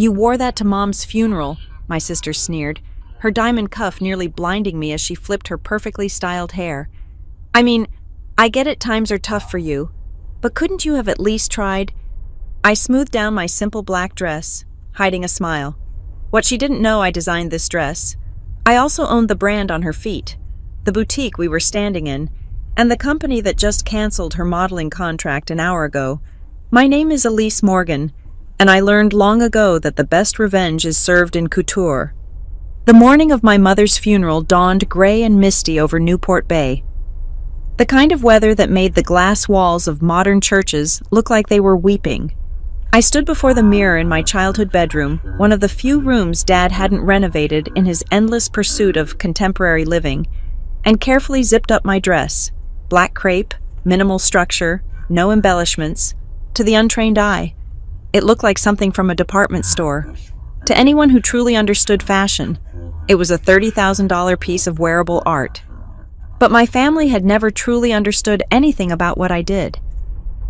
You wore that to Mom's funeral, my sister sneered, her diamond cuff nearly blinding me as she flipped her perfectly styled hair. I mean, I get it times are tough for you, but couldn't you have at least tried? I smoothed down my simple black dress, hiding a smile. What she didn't know, I designed this dress. I also owned the brand on her feet, the boutique we were standing in, and the company that just canceled her modeling contract an hour ago. My name is Elise Morgan, and I learned long ago that the best revenge is served in couture. The morning of my mother's funeral dawned gray and misty over Newport Bay. The kind of weather that made the glass walls of modern churches look like they were weeping. I stood before the mirror in my childhood bedroom, one of the few rooms Dad hadn't renovated in his endless pursuit of contemporary living, and carefully zipped up my dress. Black crepe, minimal structure, no embellishments. To the untrained eye, it looked like something from a department store. To anyone who truly understood fashion, it was a $30,000 piece of wearable art. But my family had never truly understood anything about what I did.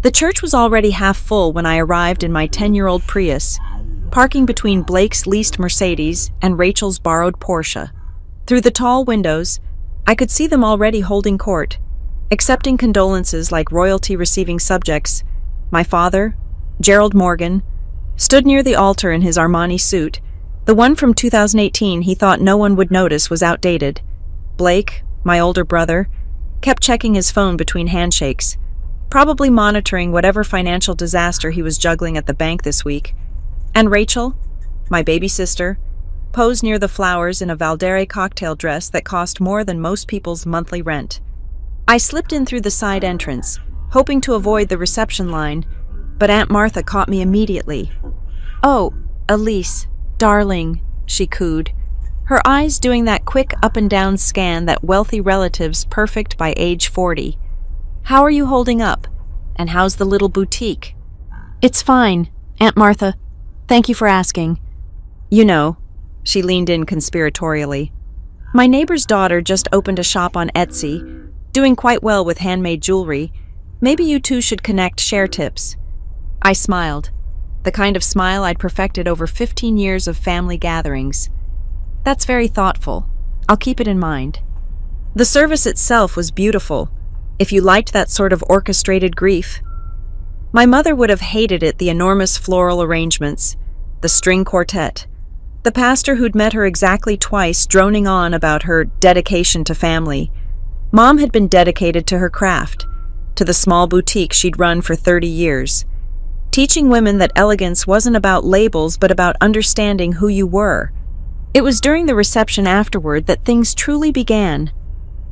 The church was already half full when I arrived in my 10-year-old Prius, parking between Blake's leased Mercedes and Rachel's borrowed Porsche. Through the tall windows, I could see them already holding court, accepting condolences like royalty-receiving subjects. My father, Gerald Morgan, stood near the altar in his Armani suit. The one from 2018 he thought no one would notice was outdated. Blake, my older brother, kept checking his phone between handshakes, probably monitoring whatever financial disaster he was juggling at the bank this week. And Rachel, my baby sister, posed near the flowers in a Valdere cocktail dress that cost more than most people's monthly rent. I slipped in through the side entrance, hoping to avoid the reception line, but Aunt Martha caught me immediately. "Oh, Elise, darling," she cooed, her eyes doing that quick up-and-down scan that wealthy relatives perfect by age 40. "How are you holding up? And how's the little boutique?" "It's fine, Aunt Martha. Thank you for asking." "You know," she leaned in conspiratorially, "my neighbor's daughter just opened a shop on Etsy, doing quite well with handmade jewelry. Maybe you two should connect, share tips." I smiled, the kind of smile I'd perfected over 15 years of family gatherings. "That's very thoughtful. I'll keep it in mind." The service itself was beautiful, if you liked that sort of orchestrated grief. My mother would have hated it, the enormous floral arrangements, the string quartet, the pastor who'd met her exactly twice droning on about her dedication to family. Mom had been dedicated to her craft, to the small boutique she'd run for 30 years, teaching women that elegance wasn't about labels but about understanding who you were. It was during the reception afterward that things truly began.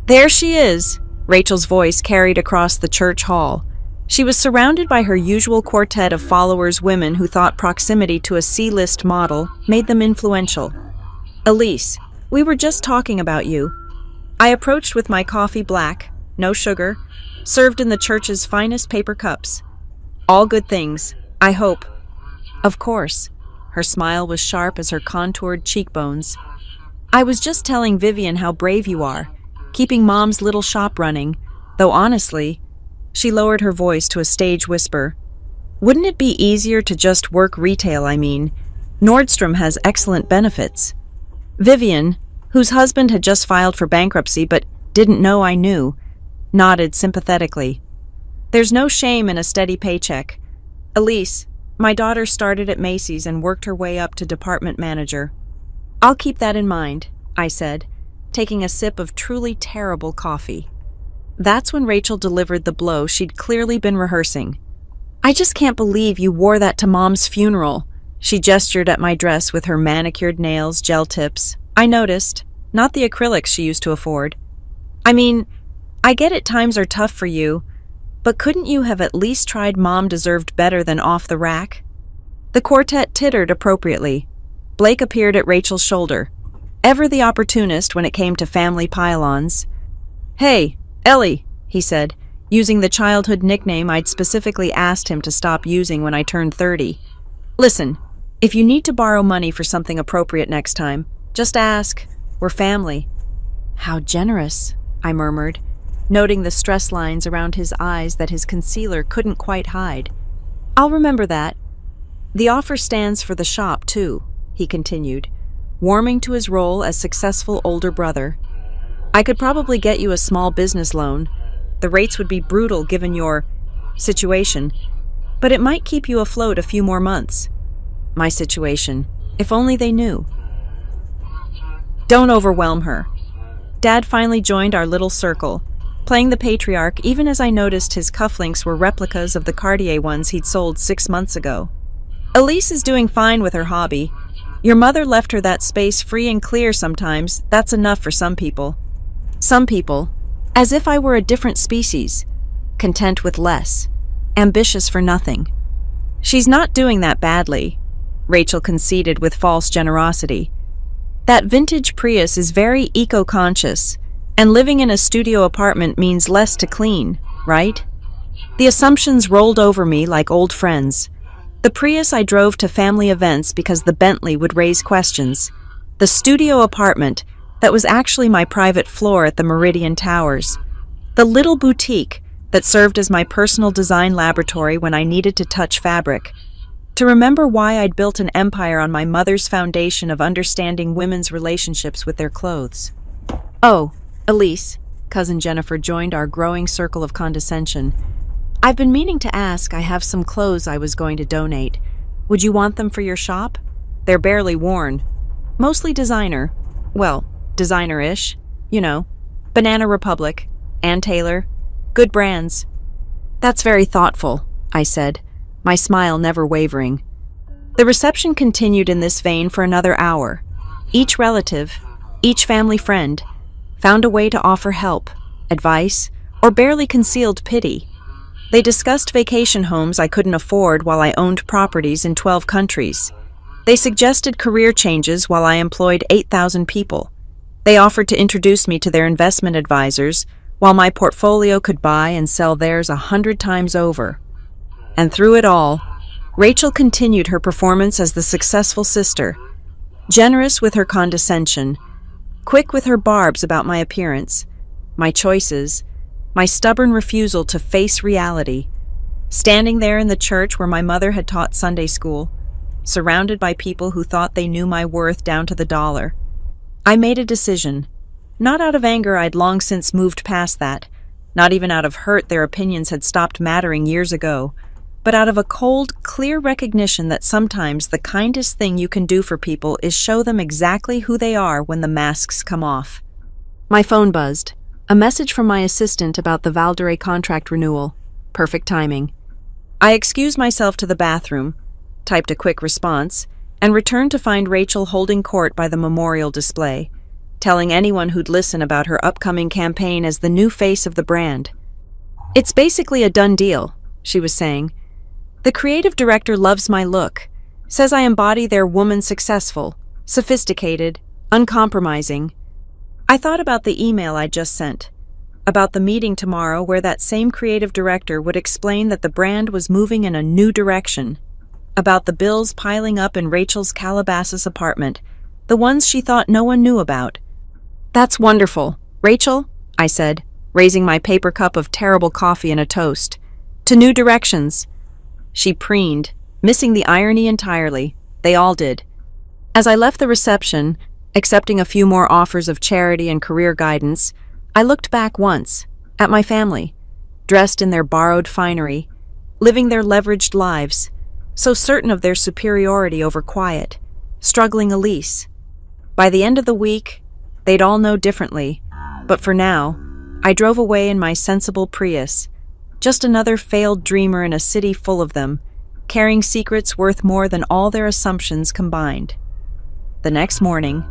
"There she is," Rachel's voice carried across the church hall. She was surrounded by her usual quartet of followers, women who thought proximity to a C-list model made them influential. "Elise, we were just talking about you." I approached with my coffee black, no sugar, served in the church's finest paper cups. "All good things, I hope." "Of course." Her smile was sharp as her contoured cheekbones. "I was just telling Vivian how brave you are, keeping Mom's little shop running, though honestly," she lowered her voice to a stage whisper, "wouldn't it be easier to just work retail? I mean, Nordstrom has excellent benefits." Vivian, whose husband had just filed for bankruptcy but didn't know I knew, nodded sympathetically. "There's no shame in a steady paycheck. Elise, my daughter started at Macy's and worked her way up to department manager." "I'll keep that in mind," I said, taking a sip of truly terrible coffee. That's when Rachel delivered the blow she'd clearly been rehearsing. "I just can't believe you wore that to Mom's funeral." She gestured at my dress with her manicured nails, gel tips. I noticed, not the acrylics she used to afford. "I mean, I get it times are tough for you, but couldn't you have at least tried? Mom deserved better than off the rack." The quartet tittered appropriately. Blake appeared at Rachel's shoulder, ever the opportunist when it came to family pile-ons. "Hey, Ellie," he said, using the childhood nickname I'd specifically asked him to stop using when I turned 30. "Listen, if you need to borrow money for something appropriate next time, just ask. We're family." "How generous," I murmured, noting the stress lines around his eyes that his concealer couldn't quite hide. "I'll remember that." The offer stands for the shop, too, he continued, warming to his role as successful older brother. I could probably get you a small business loan. The rates would be brutal given your situation, but it might keep you afloat a few more months. My situation, if only they knew. Don't overwhelm her. Dad finally joined our little circle, playing the patriarch even as I noticed his cufflinks were replicas of the Cartier ones he'd sold 6 months ago. Elise is doing fine with her hobby. Your mother left her that space free and clear sometimes. That's enough for some people. Some people, as if I were a different species, content with less, ambitious for nothing. She's not doing that badly, Rachel conceded with false generosity. That vintage Prius is very eco-conscious, and living in a studio apartment means less to clean, right? The assumptions rolled over me like old friends. The Prius I drove to family events because the Bentley would raise questions. The studio apartment that was actually my private floor at the Meridian Towers. The little boutique that served as my personal design laboratory when I needed to touch fabric. To remember why I'd built an empire on my mother's foundation of understanding women's relationships with their clothes. Oh, Elise, Cousin Jennifer joined our growing circle of condescension. I've been meaning to ask. I have some clothes I was going to donate. Would you want them for your shop? They're barely worn. Mostly designer. Well, designer-ish. You know, Banana Republic, Ann Taylor. Good brands. That's very thoughtful, I said, my smile never wavering. The reception continued in this vein for another hour. Each relative, each family friend, found a way to offer help, advice, or barely concealed pity. They discussed vacation homes I couldn't afford while I owned properties in 12 countries. They suggested career changes while I employed 8,000 people. They offered to introduce me to their investment advisors while my portfolio could buy and sell theirs 100 times over. And through it all, Rachel continued her performance as the successful sister, generous with her condescension, quick with her barbs about my appearance, my choices, my stubborn refusal to face reality, standing there in the church where my mother had taught Sunday school, surrounded by people who thought they knew my worth down to the dollar. I made a decision. Not out of anger, I'd long since moved past that. Not even out of hurt, their opinions had stopped mattering years ago. But out of a cold, clear recognition that sometimes the kindest thing you can do for people is show them exactly who they are when the masks come off. My phone buzzed. A message from my assistant about the Valderay contract renewal. Perfect timing. I excused myself to the bathroom, typed a quick response, and returned to find Rachel holding court by the memorial display, telling anyone who'd listen about her upcoming campaign as the new face of the brand. It's basically a done deal, she was saying. The creative director loves my look, says I embody their woman successful, sophisticated, uncompromising. I thought about the email I just sent, about the meeting tomorrow where that same creative director would explain that the brand was moving in a new direction, about the bills piling up in Rachel's Calabasas apartment, the ones she thought no one knew about. That's wonderful, Rachel, I said, raising my paper cup of terrible coffee and a toast. To new directions. She preened, missing the irony entirely. They all did. As I left the reception, accepting a few more offers of charity and career guidance, I looked back once, at my family, dressed in their borrowed finery, living their leveraged lives, so certain of their superiority over quiet, struggling Elise. By the end of the week, they'd all know differently, but for now, I drove away in my sensible Prius, just another failed dreamer in a city full of them, carrying secrets worth more than all their assumptions combined. The next morning,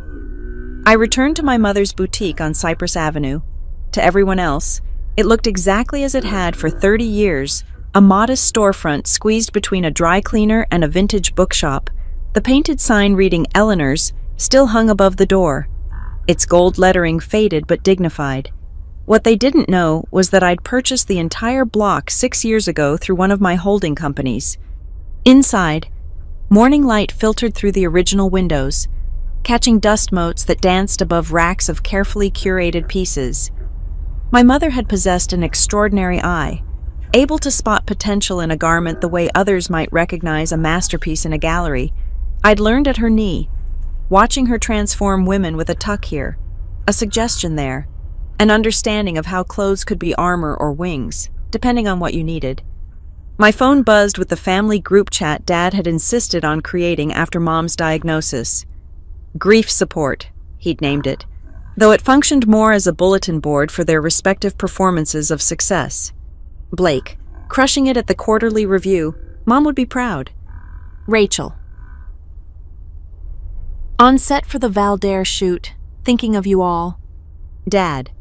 I returned to my mother's boutique on Cypress Avenue. To everyone else, it looked exactly as it had for 30 years, a modest storefront squeezed between a dry cleaner and a vintage bookshop. The painted sign reading Eleanor's still hung above the door, its gold lettering faded but dignified. What they didn't know was that I'd purchased the entire block 6 years ago through one of my holding companies. Inside, morning light filtered through the original windows, catching dust motes that danced above racks of carefully curated pieces. My mother had possessed an extraordinary eye, able to spot potential in a garment the way others might recognize a masterpiece in a gallery. I'd learned at her knee, watching her transform women with a tuck here, a suggestion there, an understanding of how clothes could be armor or wings, depending on what you needed. My phone buzzed with the family group chat Dad had insisted on creating after Mom's diagnosis. Grief support, he'd named it, though it functioned more as a bulletin board for their respective performances of success. Blake, crushing it at the quarterly review, Mom would be proud. Rachel. On set for the Valdaire shoot, thinking of you all. Dad.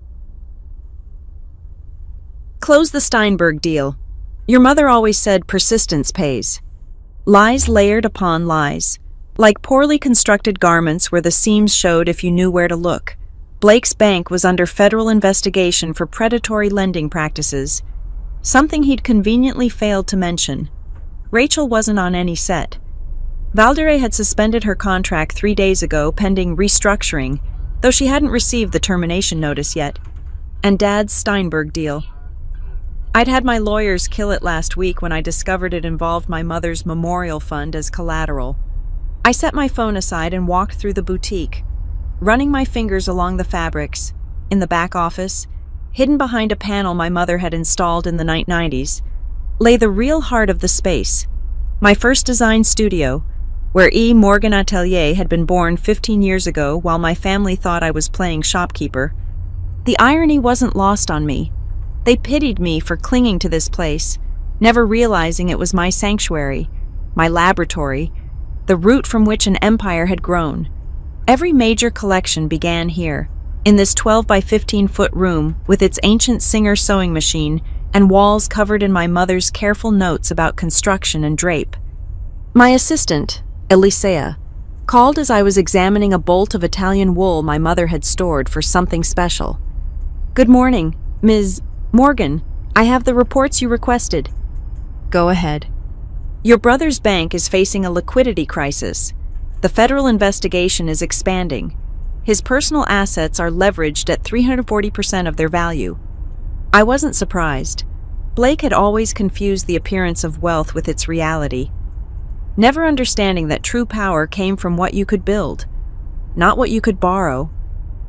Close the Steinberg deal. Your mother always said persistence pays. Lies layered upon lies, like poorly constructed garments where the seams showed if you knew where to look. Blake's bank was under federal investigation for predatory lending practices, something he'd conveniently failed to mention. Rachel wasn't on any set. Valdaire had suspended her contract 3 days ago pending restructuring, though she hadn't received the termination notice yet. And Dad's Steinberg deal. I'd had my lawyers kill it last week when I discovered it involved my mother's memorial fund as collateral. I set my phone aside and walked through the boutique, running my fingers along the fabrics. In the back office, hidden behind a panel my mother had installed in the 1990s, lay the real heart of the space, my first design studio, where E. Morgan Atelier had been born 15 years ago while my family thought I was playing shopkeeper. The irony wasn't lost on me. They pitied me for clinging to this place, never realizing it was my sanctuary, my laboratory, the root from which an empire had grown. Every major collection began here, in this 12 by 15-foot room with its ancient Singer sewing machine and walls covered in my mother's careful notes about construction and drape. My assistant, Elisea, called as I was examining a bolt of Italian wool my mother had stored for something special. "Good morning, Ms. Morgan. I have the reports you requested." "Go ahead." "Your brother's bank is facing a liquidity crisis. The federal investigation is expanding. His personal assets are leveraged at 340% of their value." I wasn't surprised. Blake had always confused the appearance of wealth with its reality, never understanding that true power came from what you could build, not what you could borrow.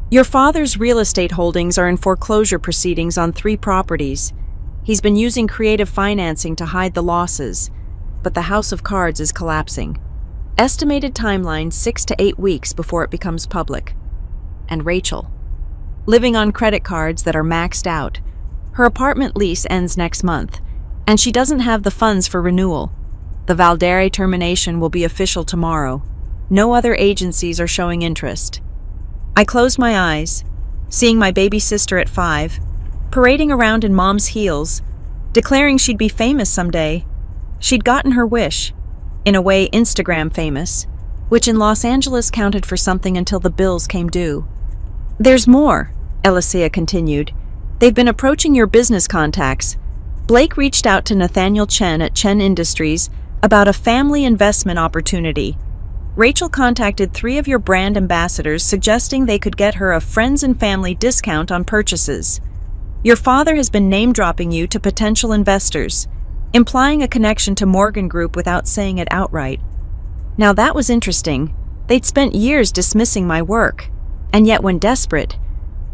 Your father's real estate holdings are in foreclosure proceedings on 3 properties. He's been using creative financing to hide the losses, but the house of cards is collapsing. Estimated timeline 6 to 8 weeks before it becomes public. And Rachel, living on credit cards that are maxed out. Her apartment lease ends next month, and she doesn't have the funds for renewal. The Valdaire termination will be official tomorrow. No other agencies are showing interest. I closed my eyes, seeing my baby sister at 5, parading around in Mom's heels, declaring she'd be famous someday. She'd gotten her wish, in a way Instagram famous, which in Los Angeles counted for something until the bills came due. "There's more," Elisea continued. "They've been approaching your business contacts. Blake reached out to Nathaniel Chen at Chen Industries about a family investment opportunity. Rachel contacted 3 of your brand ambassadors suggesting they could get her a friends and family discount on purchases. Your father has been name-dropping you to potential investors, implying a connection to Morgan Group without saying it outright. Now that was interesting. They'd spent years dismissing my work, and yet when desperate,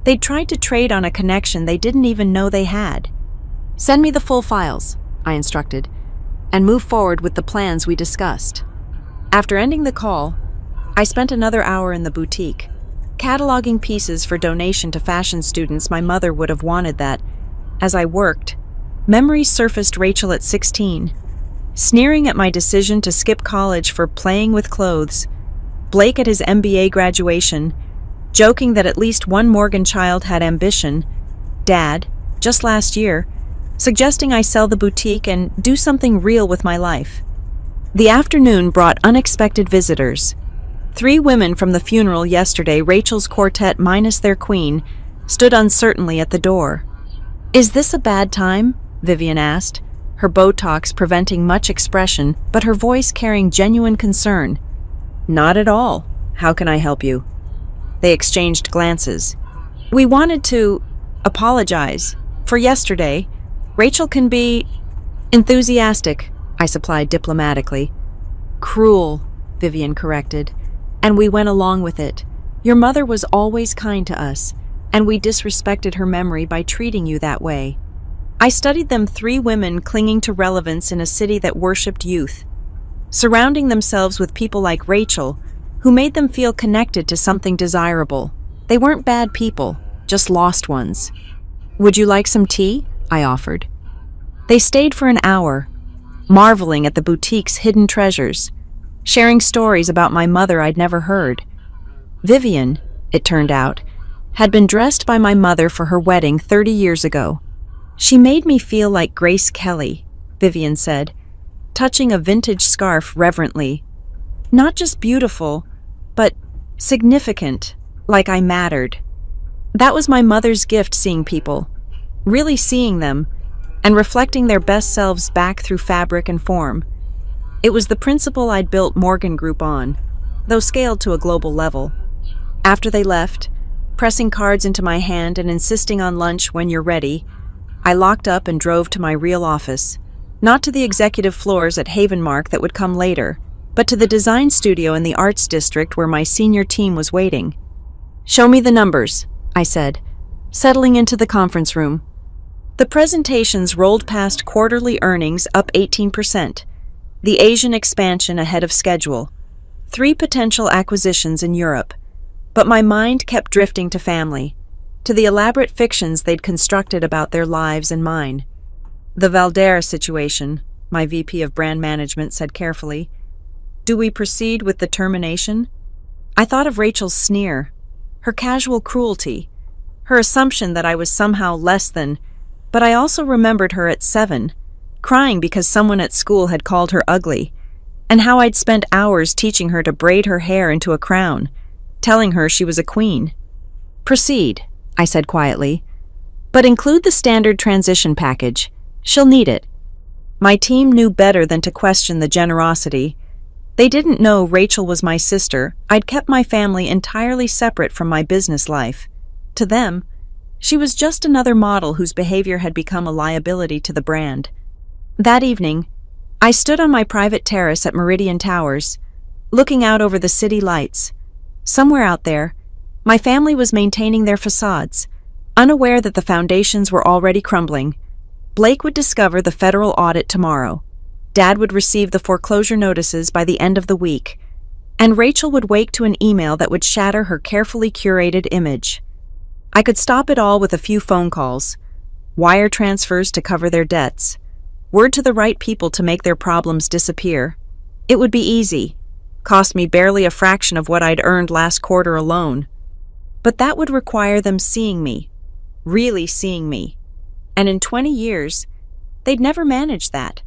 they'd tried to trade on a connection they didn't even know they had. "Send me the full files," I instructed, "and move forward with the plans we discussed." After ending the call, I spent another hour in the boutique, cataloging pieces for donation to fashion students my mother would have wanted that. As I worked, memories surfaced Rachel at 16, sneering at my decision to skip college for playing with clothes, Blake at his MBA graduation, joking that at least one Morgan child had ambition, Dad, just last year, suggesting I sell the boutique and do something real with my life. The afternoon brought unexpected visitors. 3 women from the funeral yesterday, Rachel's quartet minus their queen, stood uncertainly at the door. "Is this a bad time?" Vivian asked, her Botox preventing much expression, but her voice carrying genuine concern. "Not at all. How can I help you?" They exchanged glances. "We wanted to apologize for yesterday. Rachel can be enthusiastic, I supplied diplomatically. Cruel, Vivian corrected, and we went along with it. Your mother was always kind to us, and we disrespected her memory by treating you that way. I studied them, three women clinging to relevance in a city that worshipped youth, surrounding themselves with people like Rachel, who made them feel connected to something desirable. They weren't bad people, just lost ones. Would you like some tea? I offered. They stayed for an hour, marveling at the boutique's hidden treasures, sharing stories about my mother I'd never heard. Vivian, it turned out, had been dressed by my mother for her wedding 30 years ago. She made me feel like Grace Kelly, Vivian said, touching a vintage scarf reverently. Not just beautiful, but significant, like I mattered. That was my mother's gift, seeing people, really seeing them, and reflecting their best selves back through fabric and form. It was the principle I'd built Morgan Group on, though scaled to a global level. After they left, pressing cards into my hand and insisting on lunch when you're ready, I locked up and drove to my real office, not to the executive floors at Havenmark that would come later, but to the design studio in the Arts District where my senior team was waiting. Show me the numbers, I said, settling into the conference room. The presentations rolled past quarterly earnings up 18%, the Asian expansion ahead of schedule, 3 potential acquisitions in Europe, but my mind kept drifting to family, to the elaborate fictions they'd constructed about their lives and mine. The Valdera situation, my VP of brand management said carefully. Do we proceed with the termination? I thought of Rachel's sneer, her casual cruelty, her assumption that I was somehow less than, but I also remembered her at 7, crying because someone at school had called her ugly, and how I'd spent hours teaching her to braid her hair into a crown, telling her she was a queen. Proceed, I said quietly, but include the standard transition package. She'll need it. My team knew better than to question the generosity. They didn't know Rachel was my sister. I'd kept my family entirely separate from my business life. To them, she was just another model whose behavior had become a liability to the brand. That evening, I stood on my private terrace at Meridian Towers, looking out over the city lights. Somewhere out there, my family was maintaining their facades, unaware that the foundations were already crumbling. Blake would discover the federal audit tomorrow. Dad would receive the foreclosure notices by the end of the week, and Rachel would wake to an email that would shatter her carefully curated image. I could stop it all with a few phone calls, wire transfers to cover their debts, word to the right people to make their problems disappear. It would be easy, cost me barely a fraction of what I'd earned last quarter alone. But that would require them seeing me, really seeing me. And in 20 years, they'd never managed that.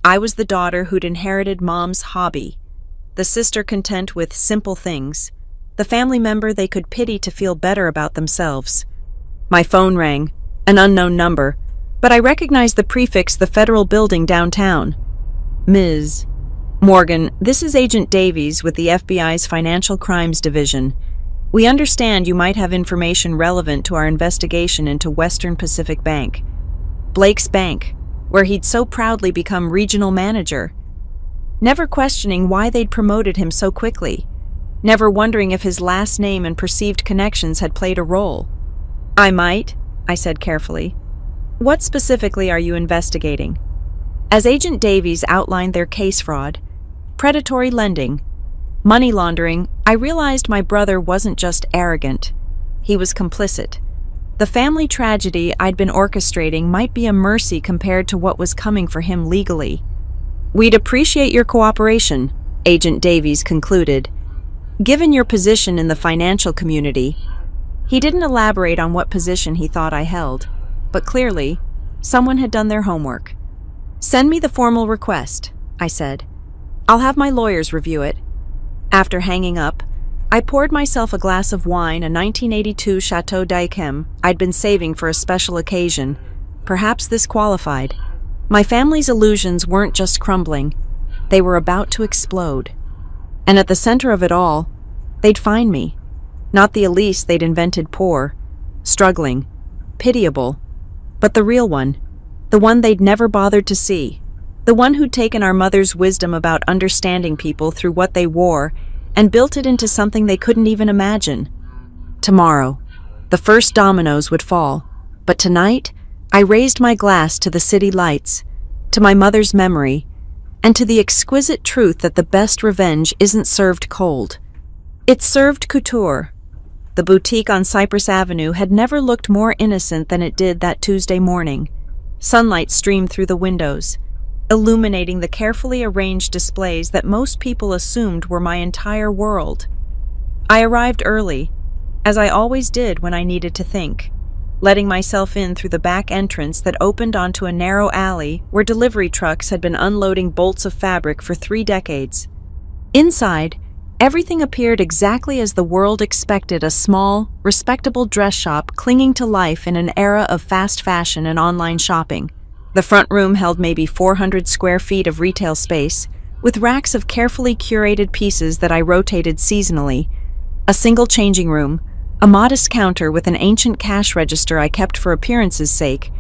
I was the daughter who'd inherited Mom's hobby, the sister content with simple things, the family member they could pity to feel better about themselves. My phone rang, an unknown number, but I recognized the prefix, the federal building downtown. Ms. Morgan, this is Agent Davies with the FBI's Financial Crimes Division. We understand you might have information relevant to our investigation into Western Pacific Bank, Blake's bank, where he'd so proudly become regional manager, never questioning why they'd promoted him so quickly, never wondering if his last name and perceived connections had played a role. I might, I said carefully. What specifically are you investigating? As Agent Davies outlined their case: fraud, predatory lending, money laundering, I realized my brother wasn't just arrogant. He was complicit. The family tragedy I'd been orchestrating might be a mercy compared to what was coming for him legally. We'd appreciate your cooperation, Agent Davies concluded. Given your position in the financial community, he didn't elaborate on what position he thought I held, but clearly, someone had done their homework. Send me the formal request, I said. I'll have my lawyers review it. After hanging up, I poured myself a glass of wine, a 1982 Chateau d'Yquem I'd been saving for a special occasion. Perhaps this qualified. My family's illusions weren't just crumbling, they were about to explode. And at the center of it all, they'd find me. Not the Elise they'd invented, poor, struggling, pitiable, but the real one, the one they'd never bothered to see, the one who'd taken our mother's wisdom about understanding people through what they wore and built it into something they couldn't even imagine. Tomorrow, the first dominoes would fall, but tonight, I raised my glass to the city lights, to my mother's memory, and to the exquisite truth that the best revenge isn't served cold. It's served couture. The boutique on Cypress Avenue had never looked more innocent than it did that Tuesday morning. Sunlight streamed through the windows, illuminating the carefully arranged displays that most people assumed were my entire world. I arrived early, as I always did when I needed to think, letting myself in through the back entrance that opened onto a narrow alley where delivery trucks had been unloading bolts of fabric for 3 decades. Inside, everything appeared exactly as the world expected a small, respectable dress shop clinging to life in an era of fast fashion and online shopping. The front room held maybe 400 square feet of retail space, with racks of carefully curated pieces that I rotated seasonally, a single changing room, a modest counter with an ancient cash register I kept for appearance's sake,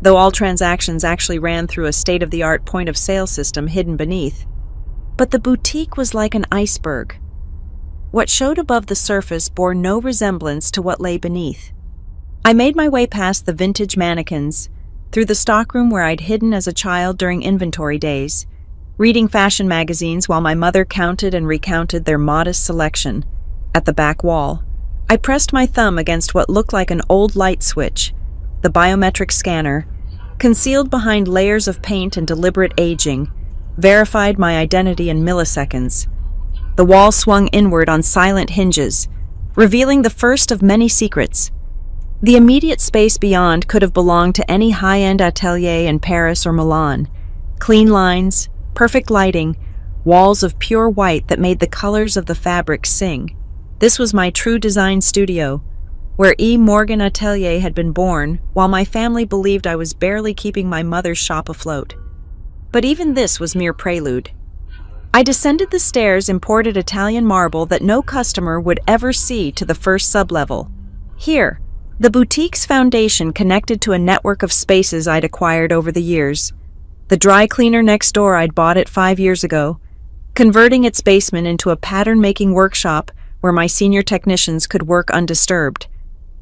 though all transactions actually ran through a state-of-the-art point-of-sale system hidden beneath. But the boutique was like an iceberg. What showed above the surface bore no resemblance to what lay beneath. I made my way past the vintage mannequins, through the stockroom where I'd hidden as a child during inventory days, reading fashion magazines while my mother counted and recounted their modest selection. At the back wall, I pressed my thumb against what looked like an old light switch, the biometric scanner, concealed behind layers of paint and deliberate aging, verified my identity in milliseconds. The wall swung inward on silent hinges, revealing the first of many secrets. The immediate space beyond could have belonged to any high-end atelier in Paris or Milan. Clean lines, perfect lighting, walls of pure white that made the colors of the fabric sing. This was my true design studio, where E. Morgan Atelier had been born, while my family believed I was barely keeping my mother's shop afloat. But even this was mere prelude. I descended the stairs imported Italian marble that no customer would ever see to the first sublevel. Here, the boutique's foundation connected to a network of spaces I'd acquired over the years. The dry cleaner next door I'd bought it 5 years ago, converting its basement into a pattern-making workshop where my senior technicians could work undisturbed.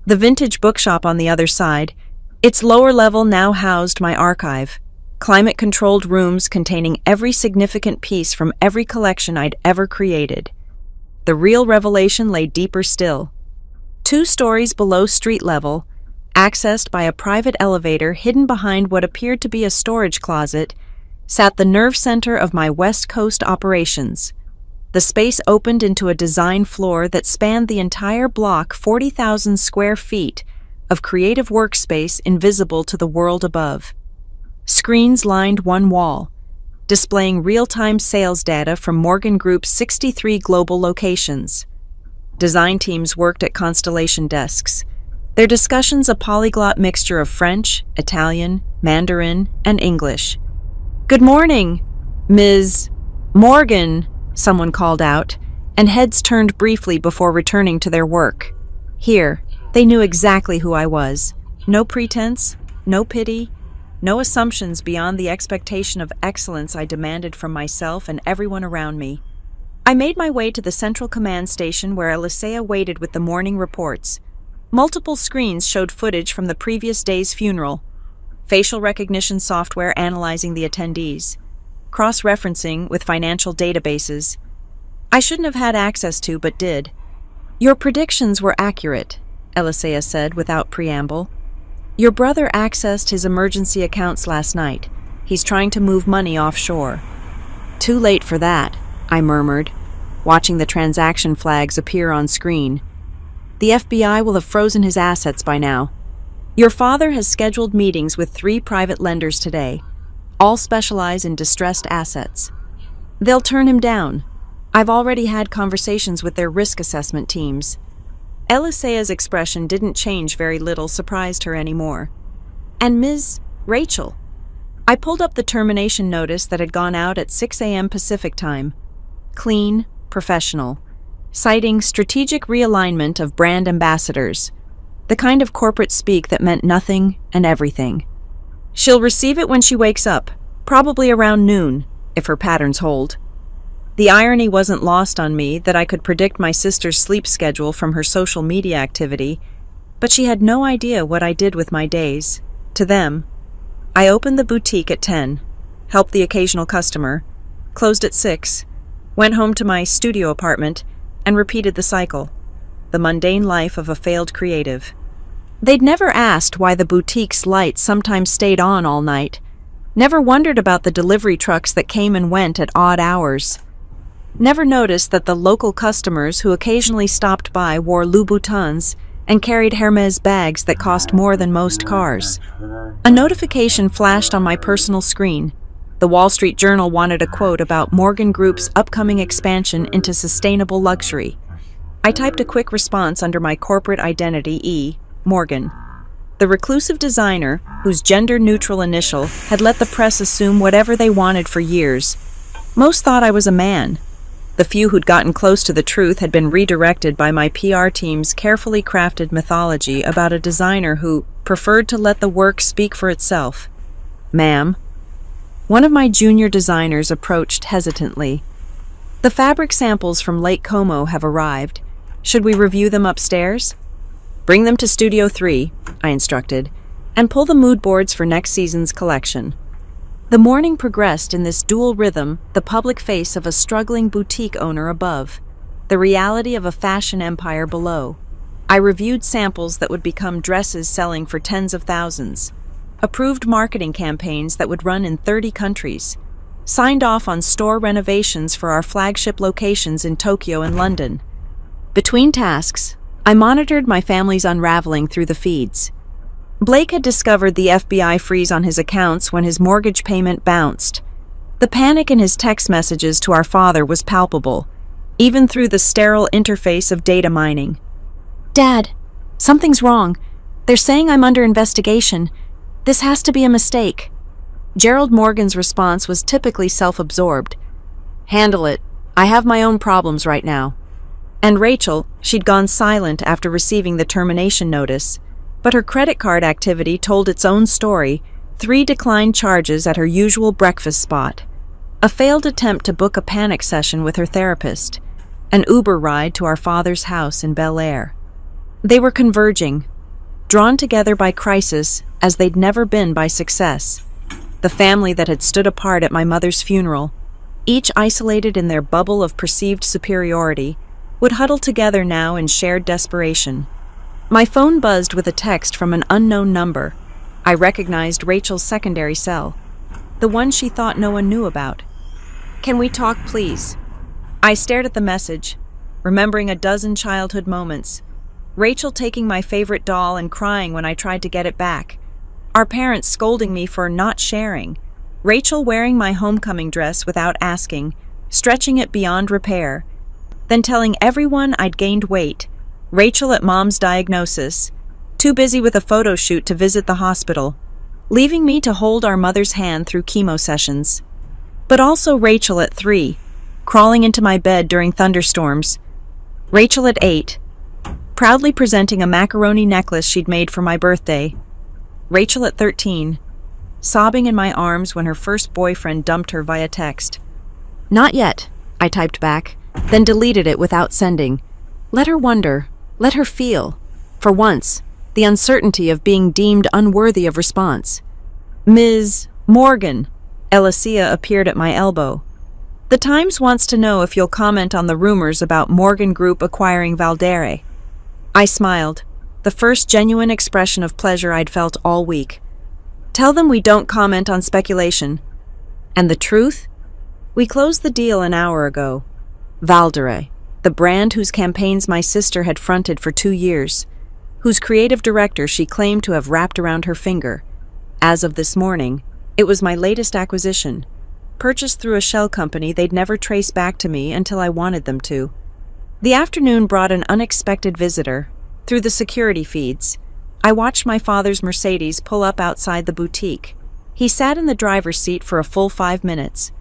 The vintage bookshop on the other side, its lower level now housed my archive, climate-controlled rooms containing every significant piece from every collection I'd ever created. The real revelation lay deeper still. 2 stories below street level, accessed by a private elevator hidden behind what appeared to be a storage closet, sat the nerve center of my West Coast operations. The space opened into a design floor that spanned the entire block, 40,000 square feet of creative workspace invisible to the world above. Screens lined one wall, displaying real-time sales data from Morgan Group's 63 global locations. Design teams worked at Constellation desks, their discussions a polyglot mixture of French, Italian, Mandarin, and English. "Good morning, Ms. Morgan," someone called out, and heads turned briefly before returning to their work. Here, they knew exactly who I was. No pretense, no pity, no assumptions beyond the expectation of excellence I demanded from myself and everyone around me. I made my way to the central command station where Elisea waited with the morning reports. Multiple screens showed footage from the previous day's funeral, facial recognition software analyzing the attendees, cross-referencing with financial databases I shouldn't have had access to but did. "Your predictions were accurate," Elisea said without preamble. "Your brother accessed his emergency accounts last night. He's trying to move money offshore." "Too late for that," I murmured, watching the transaction flags appear on screen. "The FBI will have frozen his assets by now. Your father has scheduled meetings with 3 private lenders today. All specialize in distressed assets. They'll turn him down. I've already had conversations with their risk assessment teams." Elisea's expression didn't change very little, surprised her anymore. "And Ms. Rachel?" I pulled up the termination notice that had gone out at 6 a.m. Pacific time. Clean, professional, citing strategic realignment of brand ambassadors, the kind of corporate speak that meant nothing and everything. She'll receive it when she wakes up, probably around noon, if her patterns hold. The irony wasn't lost on me that I could predict my sister's sleep schedule from her social media activity, but she had no idea what I did with my days. To them, I opened the boutique at 10, helped the occasional customer, closed at 6, went home to my studio apartment, and repeated the cycle, the mundane life of a failed creative. They'd never asked why the boutique's lights sometimes stayed on all night, never wondered about the delivery trucks that came and went at odd hours, never noticed that the local customers who occasionally stopped by wore Louboutins and carried Hermes bags that cost more than most cars. A notification flashed on my personal screen. The Wall Street Journal wanted a quote about Morgan Group's upcoming expansion into sustainable luxury. I typed a quick response under my corporate identity E, Morgan. The reclusive designer, whose gender-neutral initial had let the press assume whatever they wanted for years. Most thought I was a man. The few who'd gotten close to the truth had been redirected by my PR team's carefully crafted mythology about a designer who preferred to let the work speak for itself. Ma'am. One of my junior designers approached hesitantly. The fabric samples from Lake Como have arrived. Should we review them upstairs? Bring them to Studio 3, I instructed, and pull the mood boards for next season's collection. The morning progressed in this dual rhythm, the public face of a struggling boutique owner above, the reality of a fashion empire below. I reviewed samples that would become dresses selling for tens of thousands, approved marketing campaigns that would run in 30 countries, signed off on store renovations for our flagship locations in Tokyo and London. Between tasks, I monitored my family's unraveling through the feeds. Blake had discovered the FBI freeze on his accounts when his mortgage payment bounced. The panic in his text messages to our father was palpable, even through the sterile interface of data mining. "Dad, something's wrong. They're saying I'm under investigation. This has to be a mistake." Gerald Morgan's response was typically self-absorbed. "Handle it. I have my own problems right now." And Rachel, she'd gone silent after receiving the termination notice. But her credit card activity told its own story, 3 declined charges at her usual breakfast spot, a failed attempt to book a panic session with her therapist, an Uber ride to our father's house in Bel Air. They were converging, drawn together by crisis as they'd never been by success. The family that had stood apart at my mother's funeral, each isolated in their bubble of perceived superiority, would huddle together now in shared desperation. My phone buzzed with a text from an unknown number. I recognized Rachel's secondary cell, the one she thought no one knew about. "Can we talk, please?" I stared at the message, remembering a dozen childhood moments. Rachel taking my favorite doll and crying when I tried to get it back. Our parents scolding me for not sharing. Rachel wearing my homecoming dress without asking, stretching it beyond repair. Then telling everyone I'd gained weight. Rachel at Mom's diagnosis, too busy with a photo shoot to visit the hospital, leaving me to hold our mother's hand through chemo sessions. But also Rachel at 3, crawling into my bed during thunderstorms. Rachel at 8, proudly presenting a macaroni necklace she'd made for my birthday. Rachel at 13, sobbing in my arms when her first boyfriend dumped her via text. "Not yet," I typed back, then deleted it without sending. Let her wonder. Let her feel, for once, the uncertainty of being deemed unworthy of response. "Ms. Morgan," Elicia appeared at my elbow. "The Times wants to know if you'll comment on the rumors about Morgan Group acquiring Valdere." I smiled, the first genuine expression of pleasure I'd felt all week. "Tell them we don't comment on speculation." And the truth? We closed the deal an hour ago. Valdere, the brand whose campaigns my sister had fronted for 2 years, whose creative director she claimed to have wrapped around her finger. As of this morning, it was my latest acquisition, purchased through a shell company they'd never trace back to me until I wanted them to. The afternoon brought an unexpected visitor. Through the security feeds, I watched my father's Mercedes pull up outside the boutique. He sat in the driver's seat for a full 5 minutes,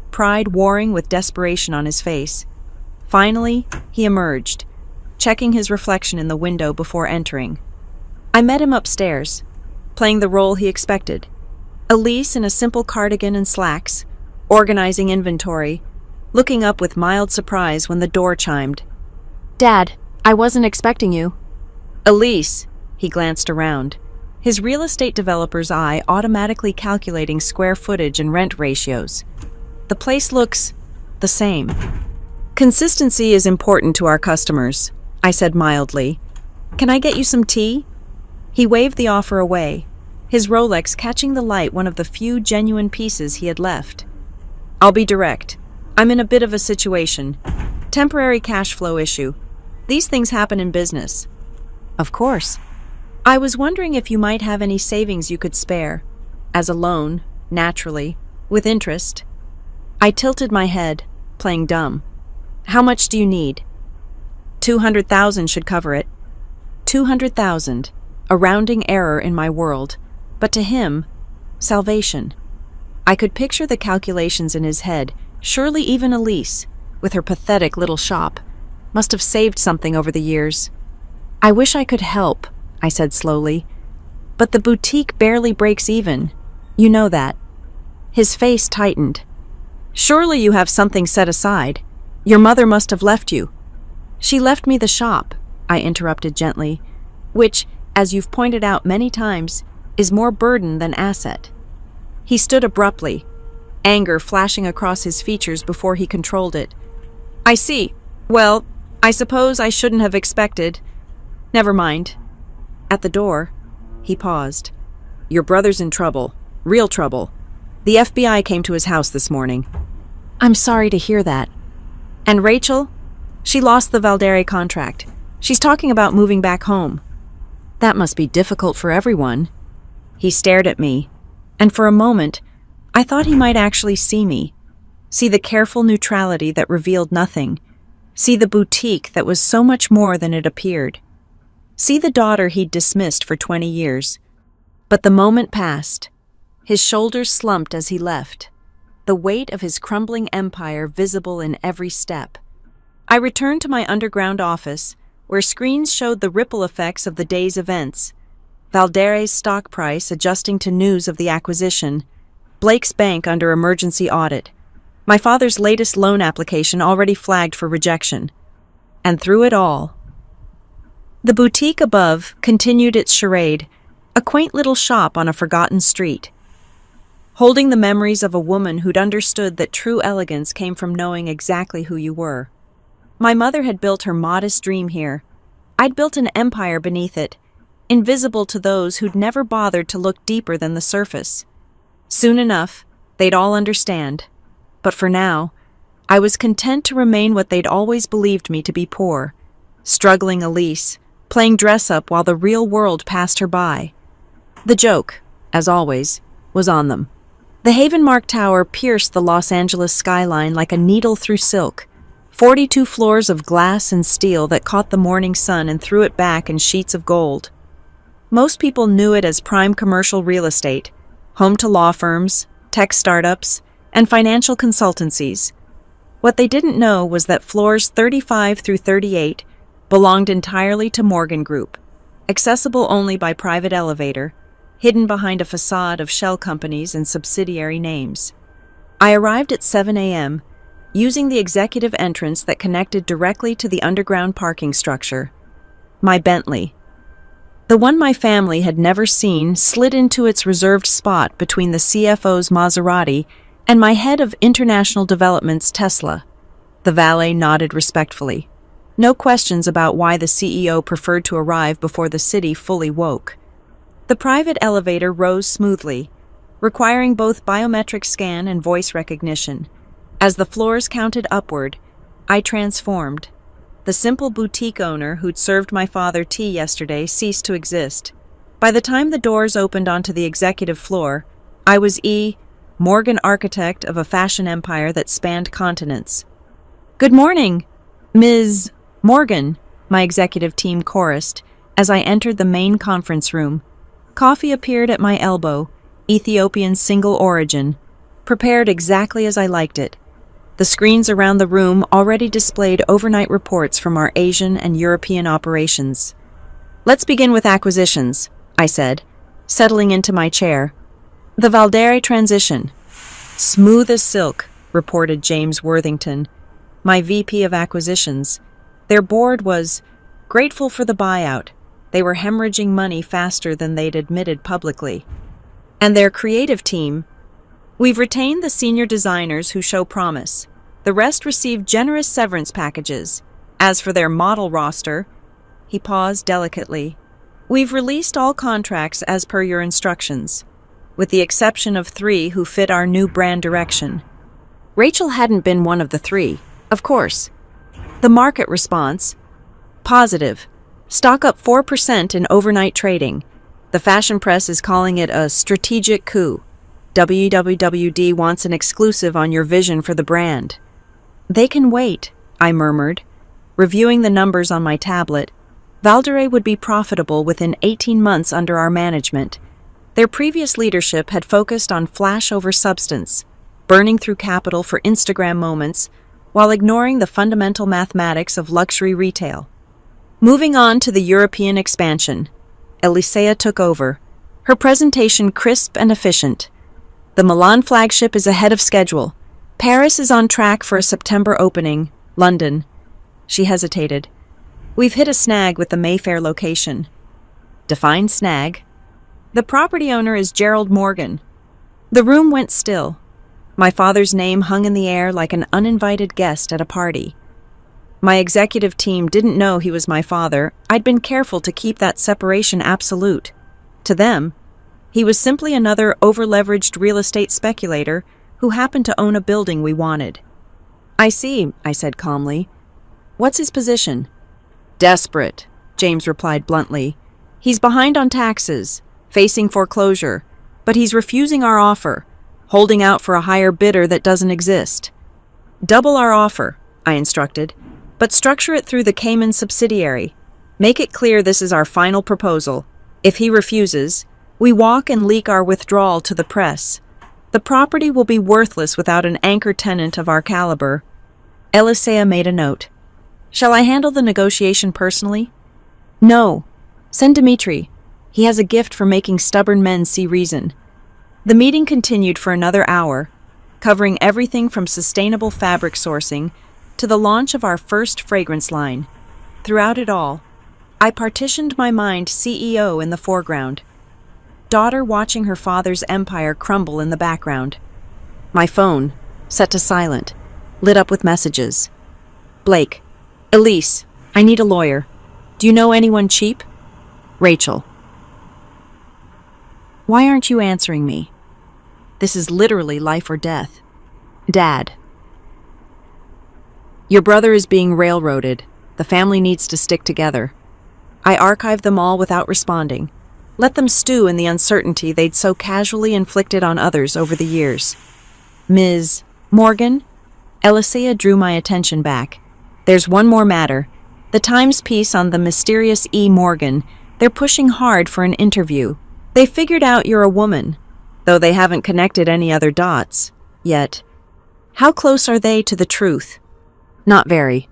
pride warring with desperation on his face. Finally, he emerged, checking his reflection in the window before entering. I met him upstairs, playing the role he expected, Elise in a simple cardigan and slacks, organizing inventory, looking up with mild surprise when the door chimed. "Dad, I wasn't expecting you." "Elise," he glanced around, his real estate developer's eye automatically calculating square footage and rent ratios. "The place looks the same." "Consistency is important to our customers," I said mildly. "Can I get you some tea?" He waved the offer away, his Rolex catching the light, one of the few genuine pieces he had left. "I'll be direct. I'm in a bit of a situation. Temporary cash flow issue. These things happen in business." "Of course." "I was wondering if you might have any savings you could spare. As a loan, naturally, with interest." I tilted my head, playing dumb. "How much do you need?" 200,000 should cover it." 200,000, a rounding error in my world, but to him, salvation. I could picture the calculations in his head. Surely even Elise, with her pathetic little shop, must have saved something over the years. "I wish I could help," I said slowly, "but the boutique barely breaks even. You know that." His face tightened. "Surely you have something set aside. Your mother must have left you." "She left me the shop," I interrupted gently, "which, as you've pointed out many times, is more burden than asset." He stood abruptly, anger flashing across his features before he controlled it. "I see. Well, I suppose I shouldn't have expected. Never mind." At the door, he paused. "Your brother's in trouble. Real trouble. The FBI came to his house this morning." "I'm sorry to hear that." "And Rachel? She lost the Valdere contract. She's talking about moving back home." "That must be difficult for everyone." He stared at me, and for a moment, I thought he might actually see me, see the careful neutrality that revealed nothing, see the boutique that was so much more than it appeared, see the daughter he'd dismissed for 20 years. But the moment passed. His shoulders slumped as he left, the weight of his crumbling empire visible in every step. I returned to my underground office, where screens showed the ripple effects of the day's events. Valdere's stock price adjusting to news of the acquisition, Blake's bank under emergency audit, my father's latest loan application already flagged for rejection. And through it all, the boutique above continued its charade, a quaint little shop on a forgotten street, holding the memories of a woman who'd understood that true elegance came from knowing exactly who you were. My mother had built her modest dream here. I'd built an empire beneath it, invisible to those who'd never bothered to look deeper than the surface. Soon enough, they'd all understand. But for now, I was content to remain what they'd always believed me to be: poor, struggling Elise, playing dress-up while the real world passed her by. The joke, as always, was on them. The Havenmark Tower pierced the Los Angeles skyline like a needle through silk, 42 floors of glass and steel that caught the morning sun and threw it back in sheets of gold. Most people knew it as prime commercial real estate, home to law firms, tech startups, and financial consultancies. What they didn't know was that floors 35 through 38 belonged entirely to Morgan Group, accessible only by private elevator, hidden behind a facade of shell companies and subsidiary names. I arrived at 7 a.m., using the executive entrance that connected directly to the underground parking structure. My Bentley, the one my family had never seen, slid into its reserved spot between the CFO's Maserati and my head of international development's Tesla. The valet nodded respectfully. No questions about why the CEO preferred to arrive before the city fully woke. The private elevator rose smoothly, requiring both biometric scan and voice recognition. As the floors counted upward, I transformed. The simple boutique owner who'd served my father tea yesterday ceased to exist. By the time the doors opened onto the executive floor, I was Morgan, architect of a fashion empire that spanned continents. "Good morning, Ms. Morgan," my executive team chorused as I entered the main conference room. Coffee appeared at my elbow, Ethiopian single origin, prepared exactly as I liked it. The screens around the room already displayed overnight reports from our Asian and European operations. "Let's begin with acquisitions," I said, settling into my chair. The Valdere transition. Smooth as silk, reported James Worthington, my VP of acquisitions. Their board was grateful for the buyout. They were hemorrhaging money faster than they'd admitted publicly. And their creative team, we've retained the senior designers who show promise. The rest received generous severance packages. As for their model roster, he paused delicately. We've released all contracts as per your instructions, with the exception of 3 who fit our new brand direction. Rachel hadn't been one of the 3, of course. The market response? Positive. Stock up 4% in overnight trading. The fashion press is calling it a strategic coup. WWWD wants an exclusive on your vision for the brand. They can wait, I murmured. Reviewing the numbers on my tablet, Valdere would be profitable within 18 months under our management. Their previous leadership had focused on flash over substance, burning through capital for Instagram moments, while ignoring the fundamental mathematics of luxury retail. Moving on to the European expansion, Elisea took over, her presentation crisp and efficient. The Milan flagship is ahead of schedule. Paris is on track for a September opening. London. She hesitated. We've hit a snag with the Mayfair location. Define snag. The property owner is Gerald Morgan. The room went still. My father's name hung in the air like an uninvited guest at a party. My executive team didn't know he was my father. I'd been careful to keep that separation absolute. To them, he was simply another over-leveraged real estate speculator who happened to own a building we wanted. I see, I said calmly. What's his position? Desperate, James replied bluntly. He's behind on taxes, facing foreclosure, but he's refusing our offer, holding out for a higher bidder that doesn't exist. Double our offer, I instructed, but structure it through the Cayman subsidiary. Make it clear this is our final proposal. If he refuses, we walk and leak our withdrawal to the press. The property will be worthless without an anchor tenant of our caliber. Elisea made a note. Shall I handle the negotiation personally? No. Send Dimitri. He has a gift for making stubborn men see reason. The meeting continued for another hour, covering everything from sustainable fabric sourcing to the launch of our first fragrance line. Throughout it all, I partitioned my mind CEO in the foreground, daughter watching her father's empire crumble in the background. My phone, set to silent, lit up with messages. Blake, Elise, I need a lawyer. Do you know anyone cheap? Rachel. Why aren't you answering me? This is literally life or death. Dad. Your brother is being railroaded. The family needs to stick together. I archived them all without responding. Let them stew in the uncertainty they'd so casually inflicted on others over the years. Ms. Morgan? Elisea drew my attention back. There's one more matter. The Times piece on the mysterious E. Morgan. They're pushing hard for an interview. They figured out you're a woman, though they haven't connected any other dots yet. How close are they to the truth? Not very.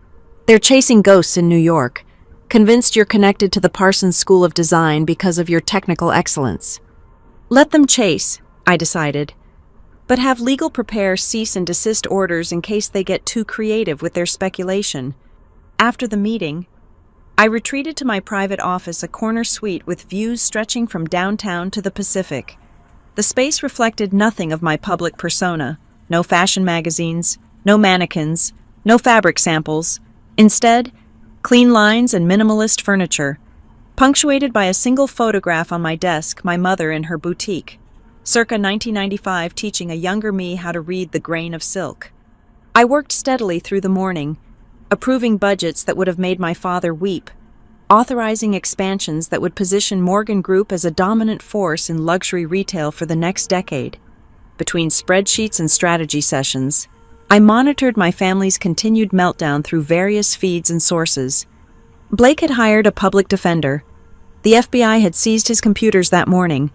They're chasing ghosts in New York, convinced you're connected to the Parsons School of Design because of your technical excellence. Let them chase, I decided, but have legal prepare cease and desist orders in case they get too creative with their speculation. After the meeting, I retreated to my private office, a corner suite with views stretching from downtown to the Pacific. The space reflected nothing of my public persona. No fashion magazines, no mannequins, no fabric samples. Instead, clean lines and minimalist furniture, punctuated by a single photograph on my desk, my mother in her boutique, circa 1995, teaching a younger me how to read the grain of silk. I worked steadily through the morning, approving budgets that would have made my father weep, authorizing expansions that would position Morgan Group as a dominant force in luxury retail for the next decade. Between spreadsheets and strategy sessions, I monitored my family's continued meltdown through various feeds and sources. Blake had hired a public defender. The FBI had seized his computers that morning,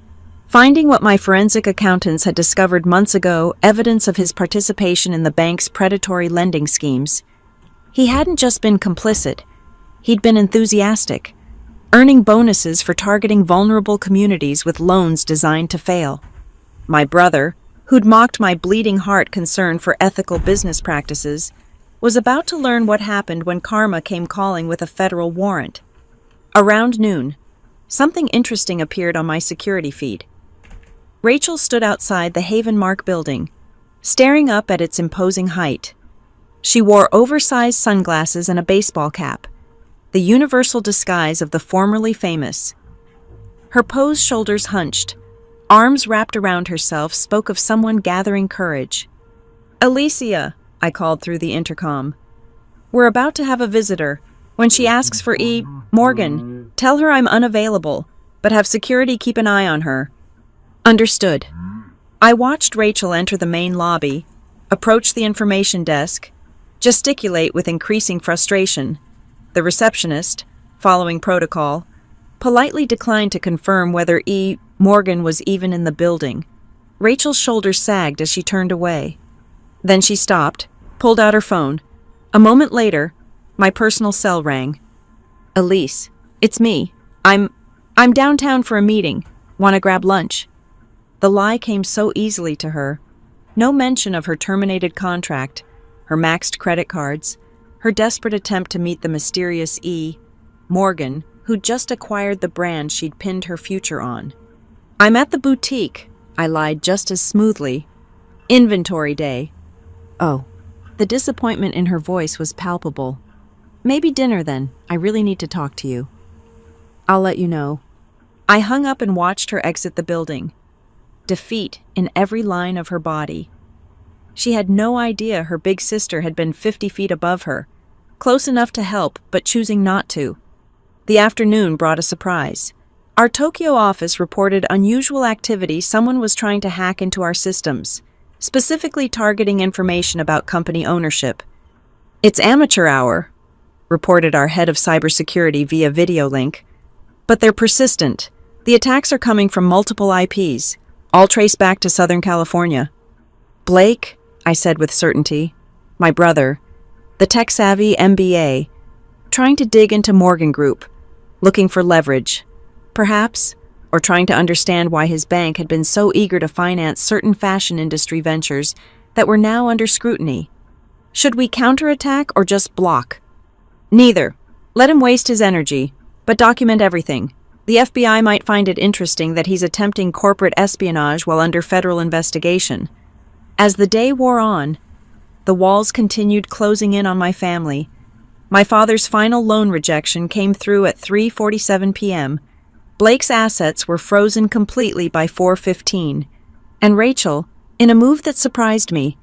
finding what my forensic accountants had discovered months ago, evidence of his participation in the bank's predatory lending schemes. He hadn't just been complicit, he'd been enthusiastic, earning bonuses for targeting vulnerable communities with loans designed to fail. My brother, who'd mocked my bleeding heart concern for ethical business practices, was about to learn what happened when Karma came calling with a federal warrant. Around noon, something interesting appeared on my security feed. Rachel stood outside the Haven Mark building, staring up at its imposing height. She wore oversized sunglasses and a baseball cap, the universal disguise of the formerly famous. Her posed shoulders hunched, arms wrapped around herself spoke of someone gathering courage. "Alicia," I called through the intercom. "We're about to have a visitor. When she asks for Morgan, tell her I'm unavailable, but have security keep an eye on her." Understood. I watched Rachel enter the main lobby, approach the information desk, gesticulate with increasing frustration. The receptionist, following protocol, politely declined to confirm whether Morgan was even in the building. Rachel's shoulders sagged as she turned away. Then she stopped, pulled out her phone. A moment later, my personal cell rang. "Elise, it's me. I'm downtown for a meeting. Want to grab lunch?" The lie came so easily to her. No mention of her terminated contract, her maxed credit cards, her desperate attempt to meet the mysterious Morgan, who'd just acquired the brand she'd pinned her future on. "I'm at the boutique," I lied just as smoothly. "Inventory day." Oh, the disappointment in her voice was palpable. "Maybe dinner then. I really need to talk to you." "I'll let you know." I hung up and watched her exit the building. Defeat in every line of her body. She had no idea her big sister had been 50 feet above her, close enough to help but choosing not to. The afternoon brought a surprise. Our Tokyo office reported unusual activity. Someone was trying to hack into our systems, specifically targeting information about company ownership. "It's amateur hour," reported our head of cybersecurity via video link. "But they're persistent. The attacks are coming from multiple IPs, all traced back to Southern California." "Blake," I said with certainty, "my brother, the tech-savvy MBA, trying to dig into Morgan Group, looking for leverage, perhaps, or trying to understand why his bank had been so eager to finance certain fashion industry ventures that were now under scrutiny. Should we counterattack or just block?" "Neither. Let him waste his energy, but document everything. The FBI might find it interesting that he's attempting corporate espionage while under federal investigation." As the day wore on, the walls continued closing in on my family. My father's final loan rejection came through at 3:47 p.m. Blake's assets were frozen completely by 4:15, and Rachel, in a move that surprised me,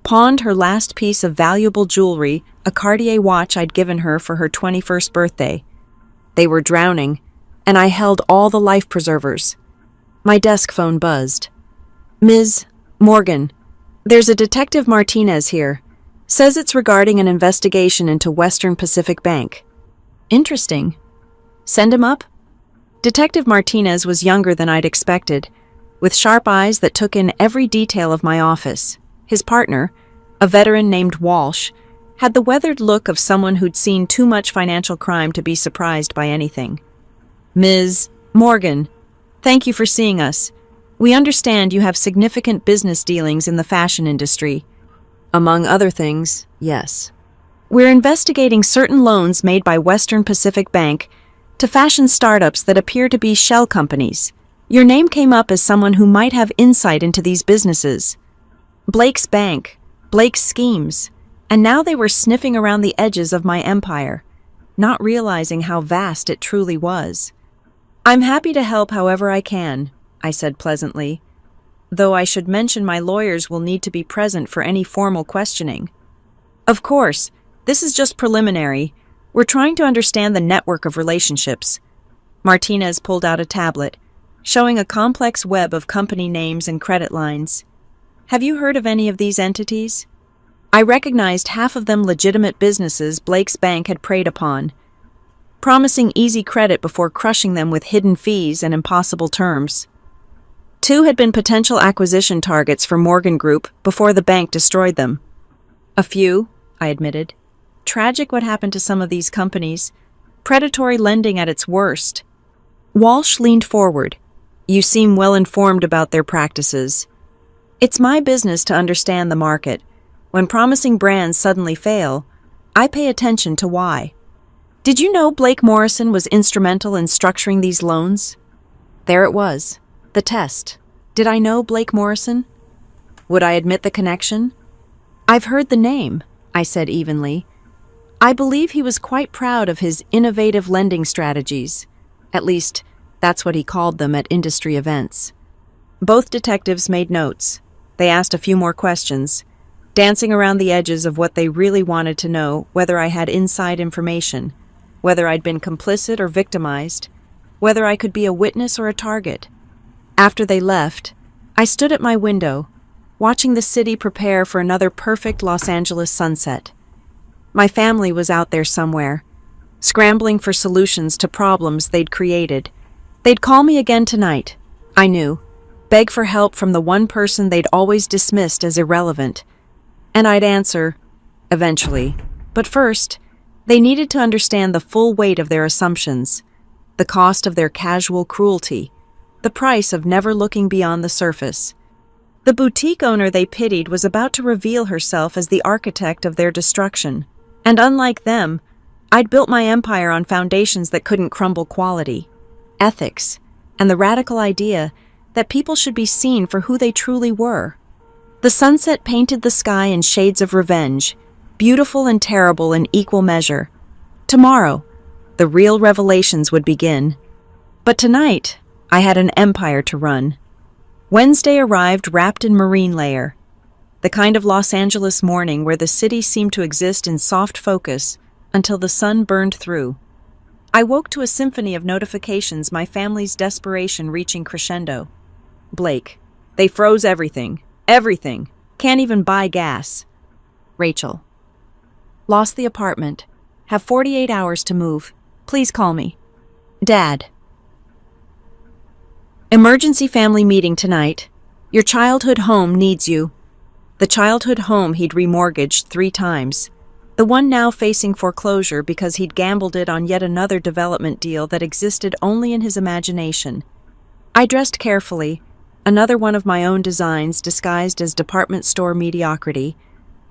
pawned her last piece of valuable jewelry, a Cartier watch I'd given her for her 21st birthday. They were drowning, and I held all the life preservers. My desk phone buzzed. "Ms. Morgan, there's a Detective Martinez here. Says it's regarding an investigation into Western Pacific Bank." "Interesting. Send him up?" Detective Martinez was younger than I'd expected, with sharp eyes that took in every detail of my office. His partner, a veteran named Walsh, had the weathered look of someone who'd seen too much financial crime to be surprised by anything. "Ms. Morgan, thank you for seeing us. We understand you have significant business dealings in the fashion industry." "Among other things, yes. We're investigating certain loans made by Western Pacific Bank to fashion startups that appear to be shell companies. Your name came up as someone who might have insight into these businesses. Blake's bank, Blake's schemes, and now they were sniffing around the edges of my empire, not realizing how vast it truly was." "I'm happy to help however I can," I said pleasantly, "though I should mention my lawyers will need to be present for any formal questioning." "Of course, this is just preliminary. We're trying to understand the network of relationships." Martinez pulled out a tablet, showing a complex web of company names and credit lines. "Have you heard of any of these entities?" I recognized half of them legitimate businesses Blake's bank had preyed upon, promising easy credit before crushing them with hidden fees and impossible terms. 2 had been potential acquisition targets for Morgan Group before the bank destroyed them. "A few," I admitted. "Tragic what happened to some of these companies. Predatory lending at its worst." Walsh leaned forward. "You seem well informed about their practices. It's my business to understand the market. When promising brands suddenly fail, I pay attention to why. Did you know Blake Morrison was instrumental in structuring these loans? There it was, the test. Did I know Blake Morrison? Would I admit the connection? I've heard the name, I said evenly. I believe he was quite proud of his innovative lending strategies. At least, that's what he called them at industry events. Both detectives made notes. They asked a few more questions, dancing around the edges of what they really wanted to know, whether I had inside information, whether I'd been complicit or victimized, whether I could be a witness or a target. After they left, I stood at my window, watching the city prepare for another perfect Los Angeles sunset. My family was out there somewhere, scrambling for solutions to problems they'd created. They'd call me again tonight, I knew, beg for help from the one person they'd always dismissed as irrelevant. And I'd answer, eventually. But first, they needed to understand the full weight of their assumptions, the cost of their casual cruelty, the price of never looking beyond the surface. The boutique owner they pitied was about to reveal herself as the architect of their destruction. And unlike them, I'd built my empire on foundations that couldn't crumble quality, ethics, and the radical idea that people should be seen for who they truly were. The sunset painted the sky in shades of revenge, beautiful and terrible in equal measure. Tomorrow, the real revelations would begin. But tonight, I had an empire to run. Wednesday arrived wrapped in marine layer, the kind of Los Angeles morning where the city seemed to exist in soft focus until the sun burned through. I woke to a symphony of notifications, my family's desperation reaching crescendo. Blake, they froze everything. Everything. Can't even buy gas. Rachel. Lost the apartment. Have 48 hours to move. Please call me. Dad. Emergency family meeting tonight. Your childhood home needs you. The childhood home he'd remortgaged 3 times. The one now facing foreclosure because he'd gambled it on yet another development deal that existed only in his imagination. I dressed carefully, another one of my own designs disguised as department store mediocrity.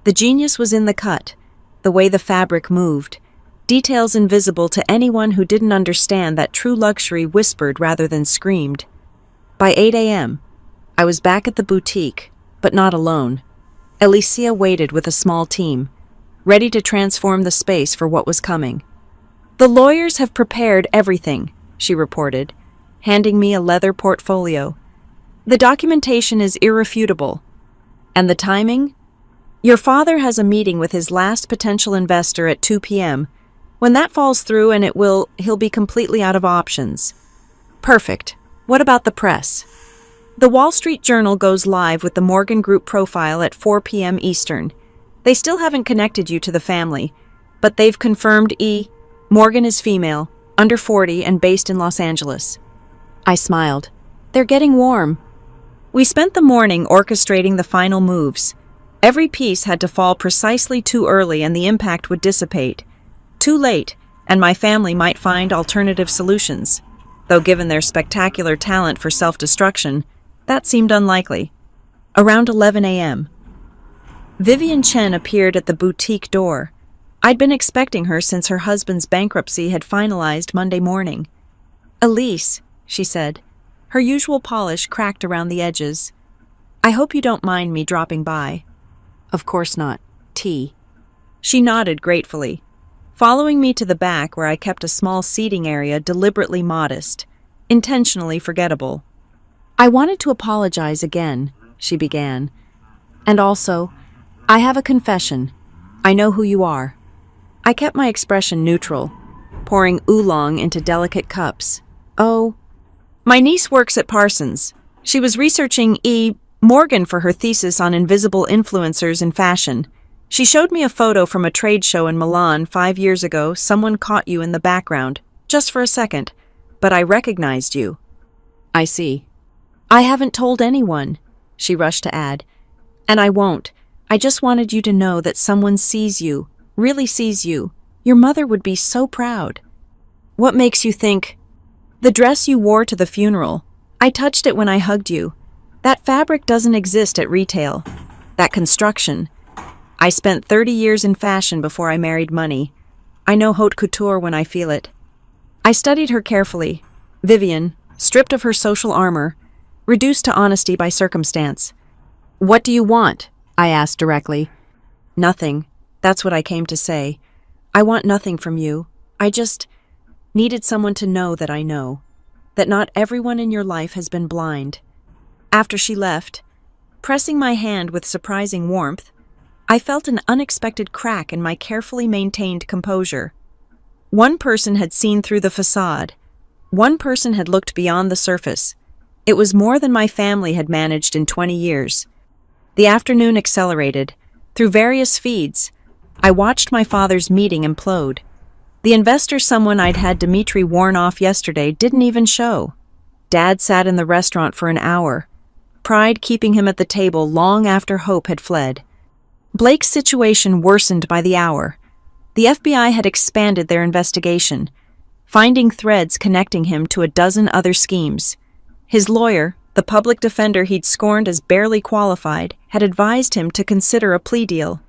The genius was in the cut, the way the fabric moved, details invisible to anyone who didn't understand that true luxury whispered rather than screamed. By 8 a.m., I was back at the boutique, but not alone. Alicia waited with a small team, ready to transform the space for what was coming. The lawyers have prepared everything, she reported, handing me a leather portfolio. The documentation is irrefutable. And the timing? Your father has a meeting with his last potential investor at 2 p.m. When that falls through, and he'll be completely out of options. Perfect. What about the press? The Wall Street Journal goes live with the Morgan Group profile at 4 p.m. Eastern. They still haven't connected you to the family, but they've confirmed Morgan is female, under 40 and based in Los Angeles. I smiled. They're getting warm. We spent the morning orchestrating the final moves. Every piece had to fall precisely too early and the impact would dissipate. Too late, and my family might find alternative solutions, though given their spectacular talent for self-destruction, that seemed unlikely. Around 11 a.m., Vivian Chen appeared at the boutique door. I'd been expecting her since her husband's bankruptcy had finalized Monday morning. Elise, she said, her usual polish cracked around the edges. I hope you don't mind me dropping by. Of course not. Tea. She nodded gratefully, following me to the back where I kept a small seating area deliberately modest, intentionally forgettable. I wanted to apologize again, she began. And also, I have a confession. I know who you are. I kept my expression neutral, pouring oolong into delicate cups. Oh, my niece works at Parsons. She was researching Morgan for her thesis on invisible influencers in fashion. She showed me a photo from a trade show in Milan 5 years ago. Someone caught you in the background, just for a second, but I recognized you. I see. I haven't told anyone, she rushed to add. And I won't. I just wanted you to know that someone sees you, really sees you. Your mother would be so proud. What makes you think? The dress you wore to the funeral. I touched it when I hugged you. That fabric doesn't exist at retail. That construction. I spent 30 years in fashion before I married money. I know haute couture when I feel it. I studied her carefully. Vivian, stripped of her social armor, reduced to honesty by circumstance. "What do you want?" I asked directly. "Nothing. That's what I came to say. I want nothing from you. I just needed someone to know that I know. That not everyone in your life has been blind." After she left, pressing my hand with surprising warmth, I felt an unexpected crack in my carefully maintained composure. One person had seen through the facade. One person had looked beyond the surface. It was more than my family had managed in 20 years. The afternoon accelerated. Through various feeds, I watched my father's meeting implode. The investor someone I'd had Dmitri warn off yesterday didn't even show. Dad sat in the restaurant for an hour, pride keeping him at the table long after hope had fled. Blake's situation worsened by the hour. The FBI had expanded their investigation, finding threads connecting him to a dozen other schemes. His lawyer, the public defender he'd scorned as barely qualified, had advised him to consider a plea deal.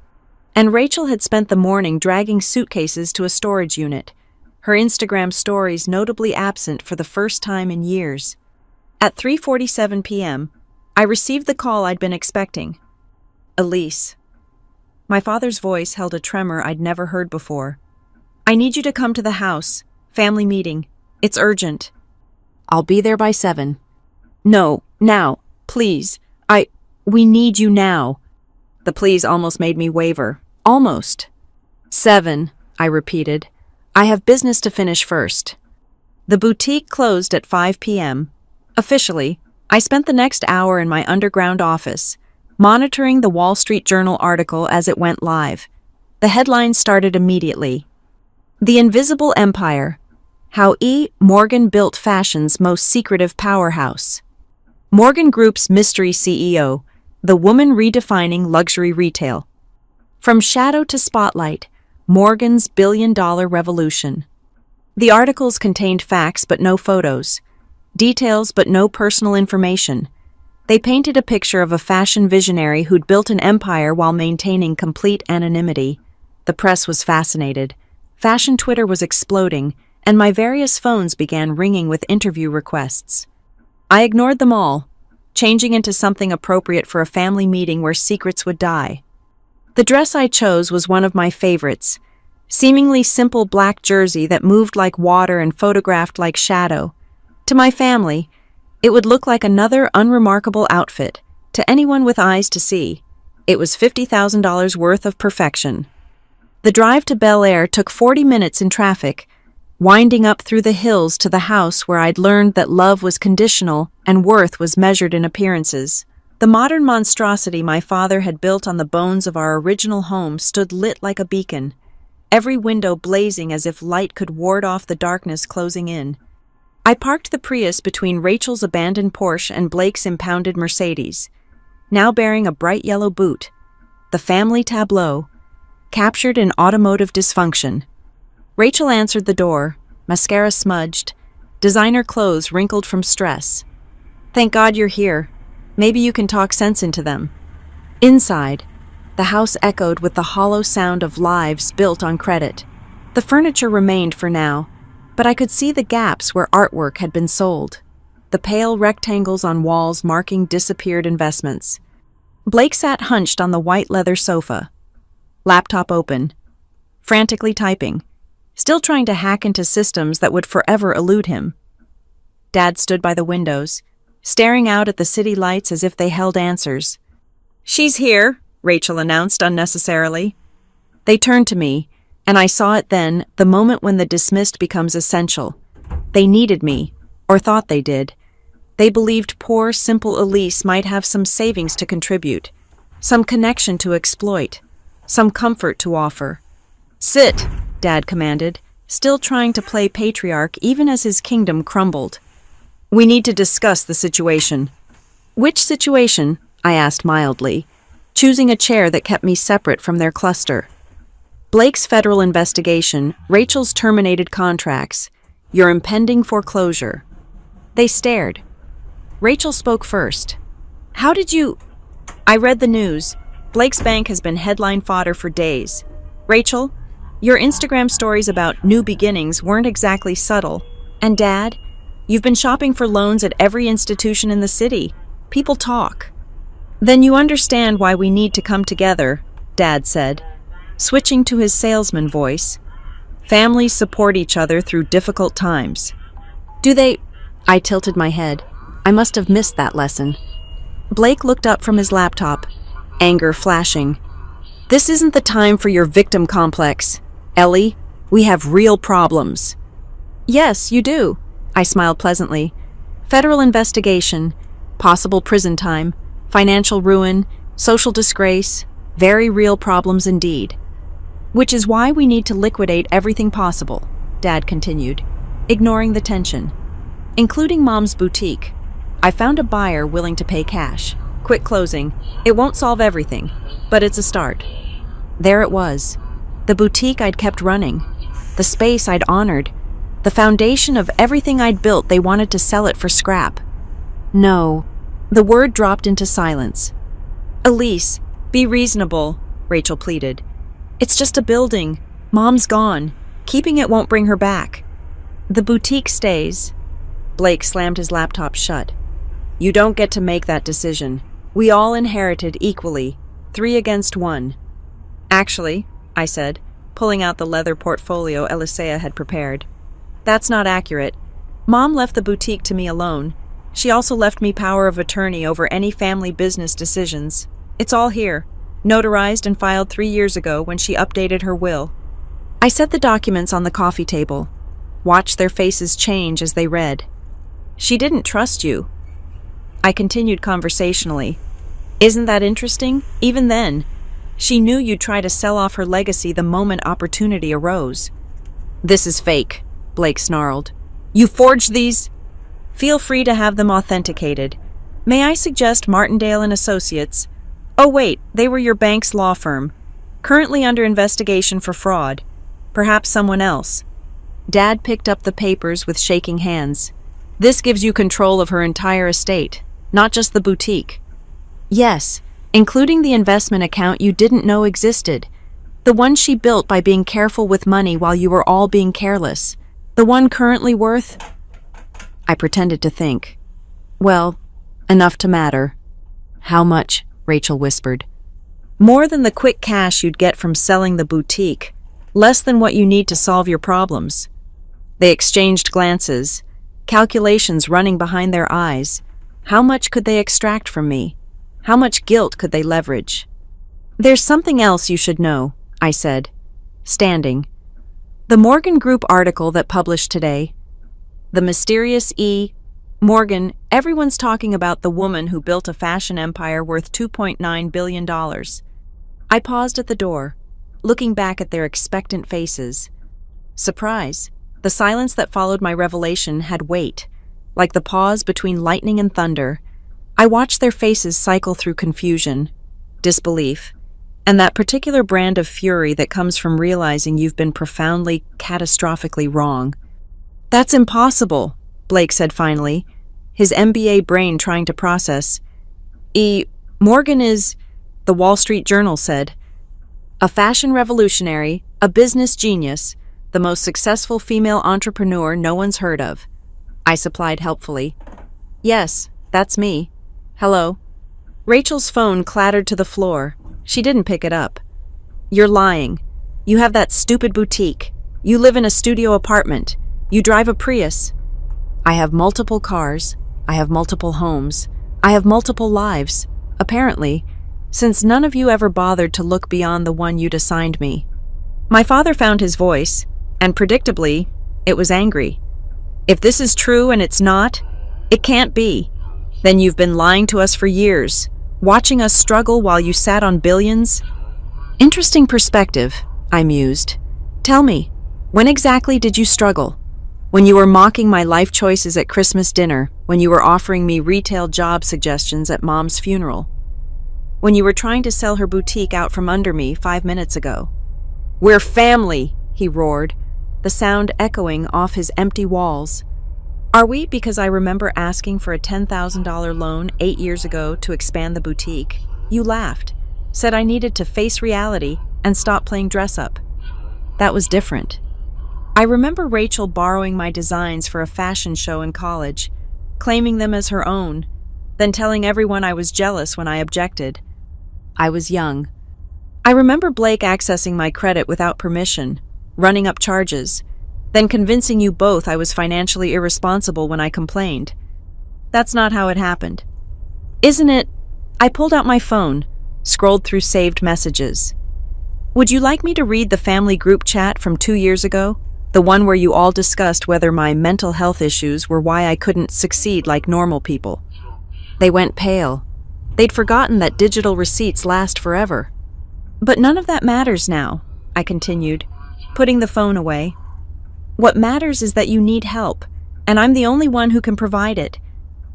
And Rachel had spent the morning dragging suitcases to a storage unit, her Instagram stories notably absent for the first time in years. At 3:47 p.m., I received the call I'd been expecting. "Elise." My father's voice held a tremor I'd never heard before. "I need you to come to the house. Family meeting. It's urgent." "I'll be there by 7. "No, now, please. We need you now." The please almost made me waver. Almost. 7, I repeated. "I have business to finish first." The boutique closed at 5 p.m. Officially, I spent the next hour in my underground office, monitoring the Wall Street Journal article as it went live. The headline started immediately. "The Invisible Empire: How E. Morgan Built Fashion's Most Secretive Powerhouse." Morgan Group's mystery CEO, the woman redefining luxury retail. From shadow to spotlight, Morgan's billion-dollar revolution. The articles contained facts but no photos, details but no personal information. They painted a picture of a fashion visionary who'd built an empire while maintaining complete anonymity. The press was fascinated. Fashion Twitter was exploding, and my various phones began ringing with interview requests. I ignored them all, changing into something appropriate for a family meeting where secrets would die. The dress I chose was one of my favorites, seemingly simple black jersey that moved like water and photographed like shadow. To my family, it would look like another unremarkable outfit. To anyone with eyes to see, it was $50,000 worth of perfection. The drive to Bel Air took 40 minutes in traffic, winding up through the hills to the house where I'd learned that love was conditional and worth was measured in appearances. The modern monstrosity my father had built on the bones of our original home stood lit like a beacon, every window blazing as if light could ward off the darkness closing in. I parked the Prius between Rachel's abandoned Porsche and Blake's impounded Mercedes, now bearing a bright yellow boot, the family tableau, captured in automotive dysfunction. Rachel answered the door, mascara smudged, designer clothes wrinkled from stress. "Thank God you're here. Maybe you can talk sense into them." Inside, the house echoed with the hollow sound of lives built on credit. The furniture remained for now, but I could see the gaps where artwork had been sold, the pale rectangles on walls marking disappeared investments. Blake sat hunched on the white leather sofa, laptop open, frantically typing, still trying to hack into systems that would forever elude him. Dad stood by the windows, staring out at the city lights as if they held answers. "She's here," Rachel announced unnecessarily. They turned to me, and I saw it then, the moment when the dismissed becomes essential. They needed me, or thought they did. They believed poor, simple Elise might have some savings to contribute, some connection to exploit, some comfort to offer. "Sit," Dad commanded, still trying to play patriarch even as his kingdom crumbled. "We need to discuss the situation." "Which situation?" I asked mildly, choosing a chair that kept me separate from their cluster. "Blake's federal investigation, Rachel's terminated contracts, your impending foreclosure." They stared. Rachel spoke first. How did you... I read the news. Blake's bank has been headline fodder for days. Rachel, your Instagram stories about new beginnings weren't exactly subtle. And Dad, you've been shopping for loans at every institution in the city. People talk. Then you understand why we need to come together, Dad said, switching to his salesman voice. Families support each other through difficult times. Do they... I tilted my head. I must have missed that lesson. Blake looked up from his laptop, anger flashing. This isn't the time for your victim complex. Ellie, we have real problems. Yes, you do, I smiled pleasantly. Federal investigation, possible prison time, financial ruin, social disgrace, very real problems indeed. Which is why we need to liquidate everything possible, Dad continued, ignoring the tension. Including Mom's boutique. I found a buyer willing to pay cash. Quick closing. It won't solve everything, but it's a start. There it was. The boutique I'd kept running. The space I'd honored. The foundation of everything I'd built. They wanted to sell it for scrap. No. The word dropped into silence. Elise, be reasonable, Rachel pleaded. It's just a building. Mom's gone. Keeping it won't bring her back. The boutique stays. Blake slammed his laptop shut. You don't get to make that decision. We all inherited equally, 3 against 1. Actually, I said, pulling out the leather portfolio Elisea had prepared. That's not accurate. Mom left the boutique to me alone. She also left me power of attorney over any family business decisions. It's all here, notarized and filed 3 years ago when she updated her will. I set the documents on the coffee table, watched their faces change as they read. She didn't trust you. I continued conversationally. Isn't that interesting? Even then, she knew you'd try to sell off her legacy the moment opportunity arose. This is fake, Blake snarled. You forged these? Feel free to have them authenticated. May I suggest Martindale and Associates? Oh wait, they were your bank's law firm. Currently under investigation for fraud. Perhaps someone else. Dad picked up the papers with shaking hands. This gives you control of her entire estate, not just the boutique. Yes, including the investment account you didn't know existed. The one she built by being careful with money while you were all being careless. The one currently worth... I pretended to think. Well, enough to matter. How much? Rachel whispered. More than the quick cash you'd get from selling the boutique. Less than what you need to solve your problems. They exchanged glances. Calculations running behind their eyes. How much could they extract from me? How much guilt could they leverage? There's something else you should know, I said, standing. The Morgan Group article that published today. The mysterious E. Morgan, everyone's talking about the woman who built a fashion empire worth $2.9 billion. I paused at the door, looking back at their expectant faces. Surprise. The silence that followed my revelation had weight, like the pause between lightning and thunder. I watched their faces cycle through confusion, disbelief, and that particular brand of fury that comes from realizing you've been profoundly, catastrophically wrong. That's impossible, Blake said finally, his MBA brain trying to process. Morgan is, the Wall Street Journal said, a fashion revolutionary, a business genius, the most successful female entrepreneur no one's heard of. I supplied helpfully. Yes, that's me. Hello. Rachel's phone clattered to the floor. She didn't pick it up. You're lying. You have that stupid boutique. You live in a studio apartment. You drive a Prius. I have multiple cars. I have multiple homes. I have multiple lives, apparently, since none of you ever bothered to look beyond the one you'd assigned me. My father found his voice, and predictably, it was angry. If this is true and it's not, it can't be. Then you've been lying to us for years, watching us struggle while you sat on billions. Interesting perspective, I mused. Tell me, when exactly did you struggle? When you were mocking my life choices at Christmas dinner, when you were offering me retail job suggestions at Mom's funeral, when you were trying to sell her boutique out from under me 5 minutes ago. We're family, he roared, the sound echoing off his empty walls. Are we because I remember asking for a $10,000 loan 8 years ago to expand the boutique? You laughed, said I needed to face reality and stop playing dress up. That was different. I remember Rachel borrowing my designs for a fashion show in college, claiming them as her own, then telling everyone I was jealous when I objected. I was young. I remember Blake accessing my credit without permission, running up charges, then convincing you both I was financially irresponsible when I complained. That's not how it happened. Isn't it? I pulled out my phone, scrolled through saved messages. Would you like me to read the family group chat from 2 years ago? The one where you all discussed whether my mental health issues were why I couldn't succeed like normal people. They went pale. They'd forgotten that digital receipts last forever. But none of that matters now, I continued, putting the phone away. What matters is that you need help, and I'm the only one who can provide it.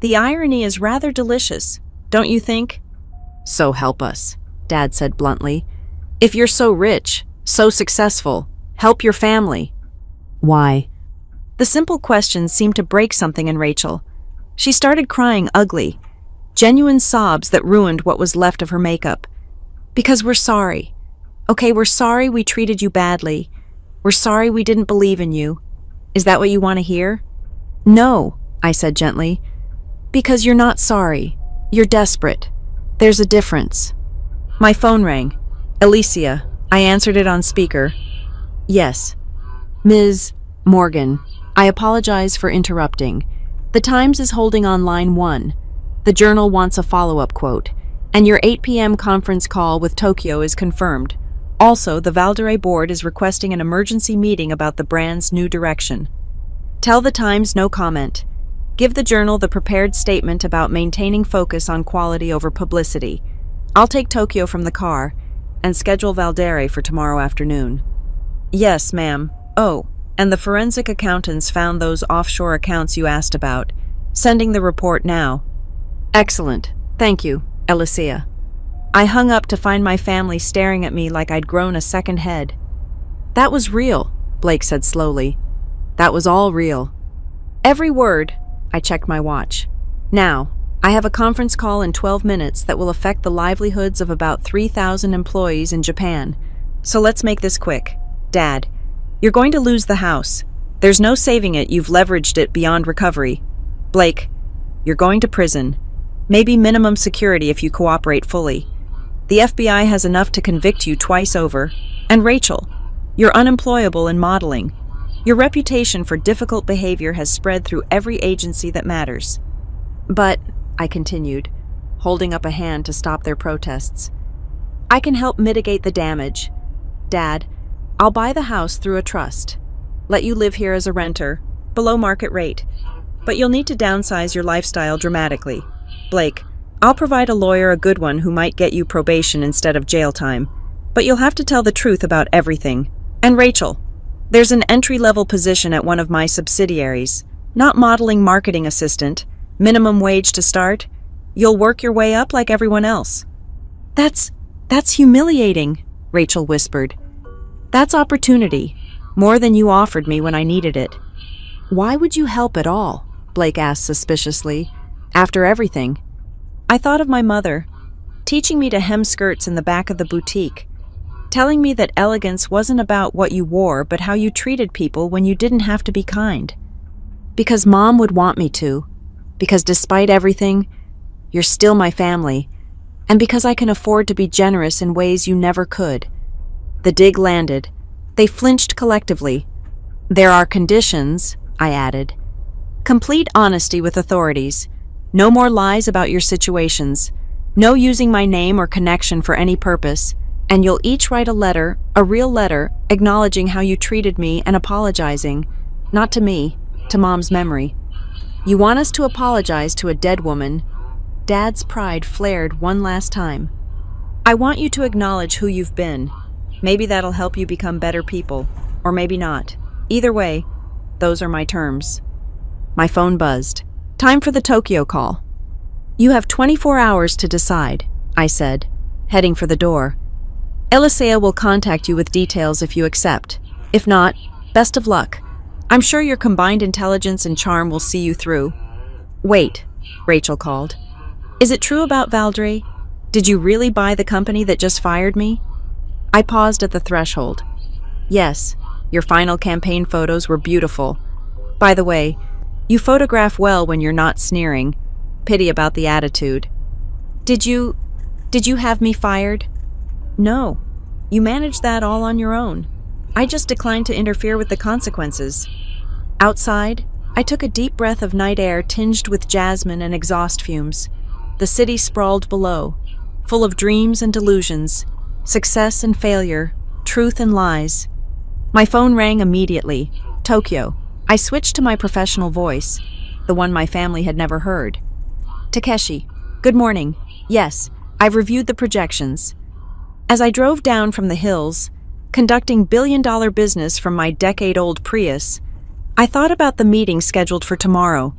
The irony is rather delicious, don't you think? So help us, Dad said bluntly. If you're so rich, so successful, help your family. Why? The simple question seemed to break something in Rachel. She started crying ugly, genuine sobs that ruined what was left of her makeup. Because we're sorry. Okay, we're sorry we treated you badly. We're sorry we didn't believe in you. Is that what you want to hear? No, I said gently. Because you're not sorry. You're desperate. There's a difference. My phone rang. Alicia. I answered it on speaker. Yes. Ms. Morgan, I apologize for interrupting. The Times is holding on line 1. The Journal wants a follow-up quote, and your 8 p.m. conference call with Tokyo is confirmed. Also, the Valderay board is requesting an emergency meeting about the brand's new direction. Tell the Times no comment. Give the Journal the prepared statement about maintaining focus on quality over publicity. I'll take Tokyo from the car and schedule Valderay for tomorrow afternoon. Yes, ma'am. Oh, and the forensic accountants found those offshore accounts you asked about. Sending the report now. Excellent. Thank you, Alicia. I hung up to find my family staring at me like I'd grown a second head. That was real, Blake said slowly. That was all real. Every word. I checked my watch. Now, I have a conference call in 12 minutes that will affect the livelihoods of about 3,000 employees in Japan. So let's make this quick. Dad, you're going to lose the house. There's no saving it, you've leveraged it beyond recovery. Blake, you're going to prison. Maybe minimum security if you cooperate fully. The FBI has enough to convict you twice over. And Rachel, you're unemployable in modeling. Your reputation for difficult behavior has spread through every agency that matters. But, I continued, holding up a hand to stop their protests, I can help mitigate the damage. Dad, I'll buy the house through a trust. Let you live here as a renter, below market rate. But you'll need to downsize your lifestyle dramatically. Blake, I'll provide a lawyer, a good one, who might get you probation instead of jail time. But you'll have to tell the truth about everything. And Rachel, there's an entry-level position at one of my subsidiaries. Not modeling marketing assistant. Minimum wage to start. You'll work your way up like everyone else. That's humiliating, Rachel whispered. That's opportunity. More than you offered me when I needed it. Why would you help at all? Blake asked suspiciously. After everything. I thought of my mother, teaching me to hem skirts in the back of the boutique, telling me that elegance wasn't about what you wore but how you treated people when you didn't have to be kind. Because Mom would want me to. Because despite everything, you're still my family. And because I can afford to be generous in ways you never could. The dig landed. They flinched collectively. There are conditions, I added. Complete honesty with authorities. No more lies about your situations. No using my name or connection for any purpose. And you'll each write a letter, a real letter, acknowledging how you treated me and apologizing. Not to me, to Mom's memory. You want us to apologize to a dead woman. Dad's pride flared one last time. I want you to acknowledge who you've been. Maybe that'll help you become better people. Or maybe not. Either way, those are my terms. My phone buzzed. Time for the Tokyo call. You have 24 hours to decide, I said, heading for the door. Elisea will contact you with details if you accept. If not, best of luck. I'm sure your combined intelligence and charm will see you through. Wait, Rachel called. Is it true about Valdre? Did you really buy the company that just fired me? I paused at the threshold. Yes, your final campaign photos were beautiful. By the way, you photograph well when you're not sneering. Pity about the attitude. Did you have me fired? No, you managed that all on your own. I just declined to interfere with the consequences. Outside, I took a deep breath of night air tinged with jasmine and exhaust fumes. The city sprawled below, full of dreams and delusions, success and failure, truth and lies. My phone rang immediately. Tokyo. I switched to my professional voice, the one my family had never heard. Takeshi, good morning. Yes, I've reviewed the projections. As I drove down from the hills, conducting billion-dollar business from my decade-old Prius, I thought about the meeting scheduled for tomorrow,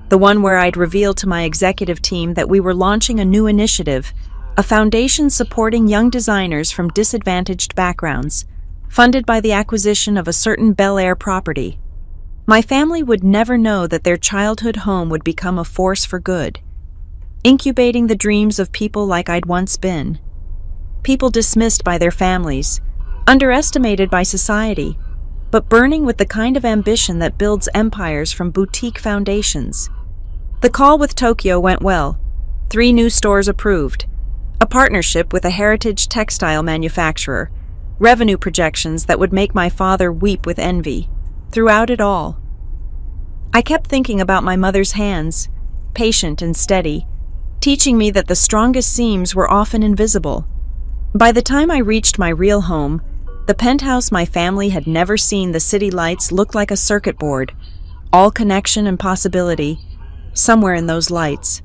the one where I'd reveal to my executive team that we were launching a new initiative, a foundation supporting young designers from disadvantaged backgrounds, funded by the acquisition of a certain Bel Air property. My family would never know that their childhood home would become a force for good, incubating the dreams of people like I'd once been. People dismissed by their families, underestimated by society, but burning with the kind of ambition that builds empires from boutique foundations. The call with Tokyo went well. 3 new stores approved, a partnership with a heritage textile manufacturer, revenue projections that would make my father weep with envy. Throughout it all, I kept thinking about my mother's hands, patient and steady, teaching me that the strongest seams were often invisible. By the time I reached my real home, the penthouse my family had never seen the city lights look like a circuit board, all connection and possibility. Somewhere in those lights,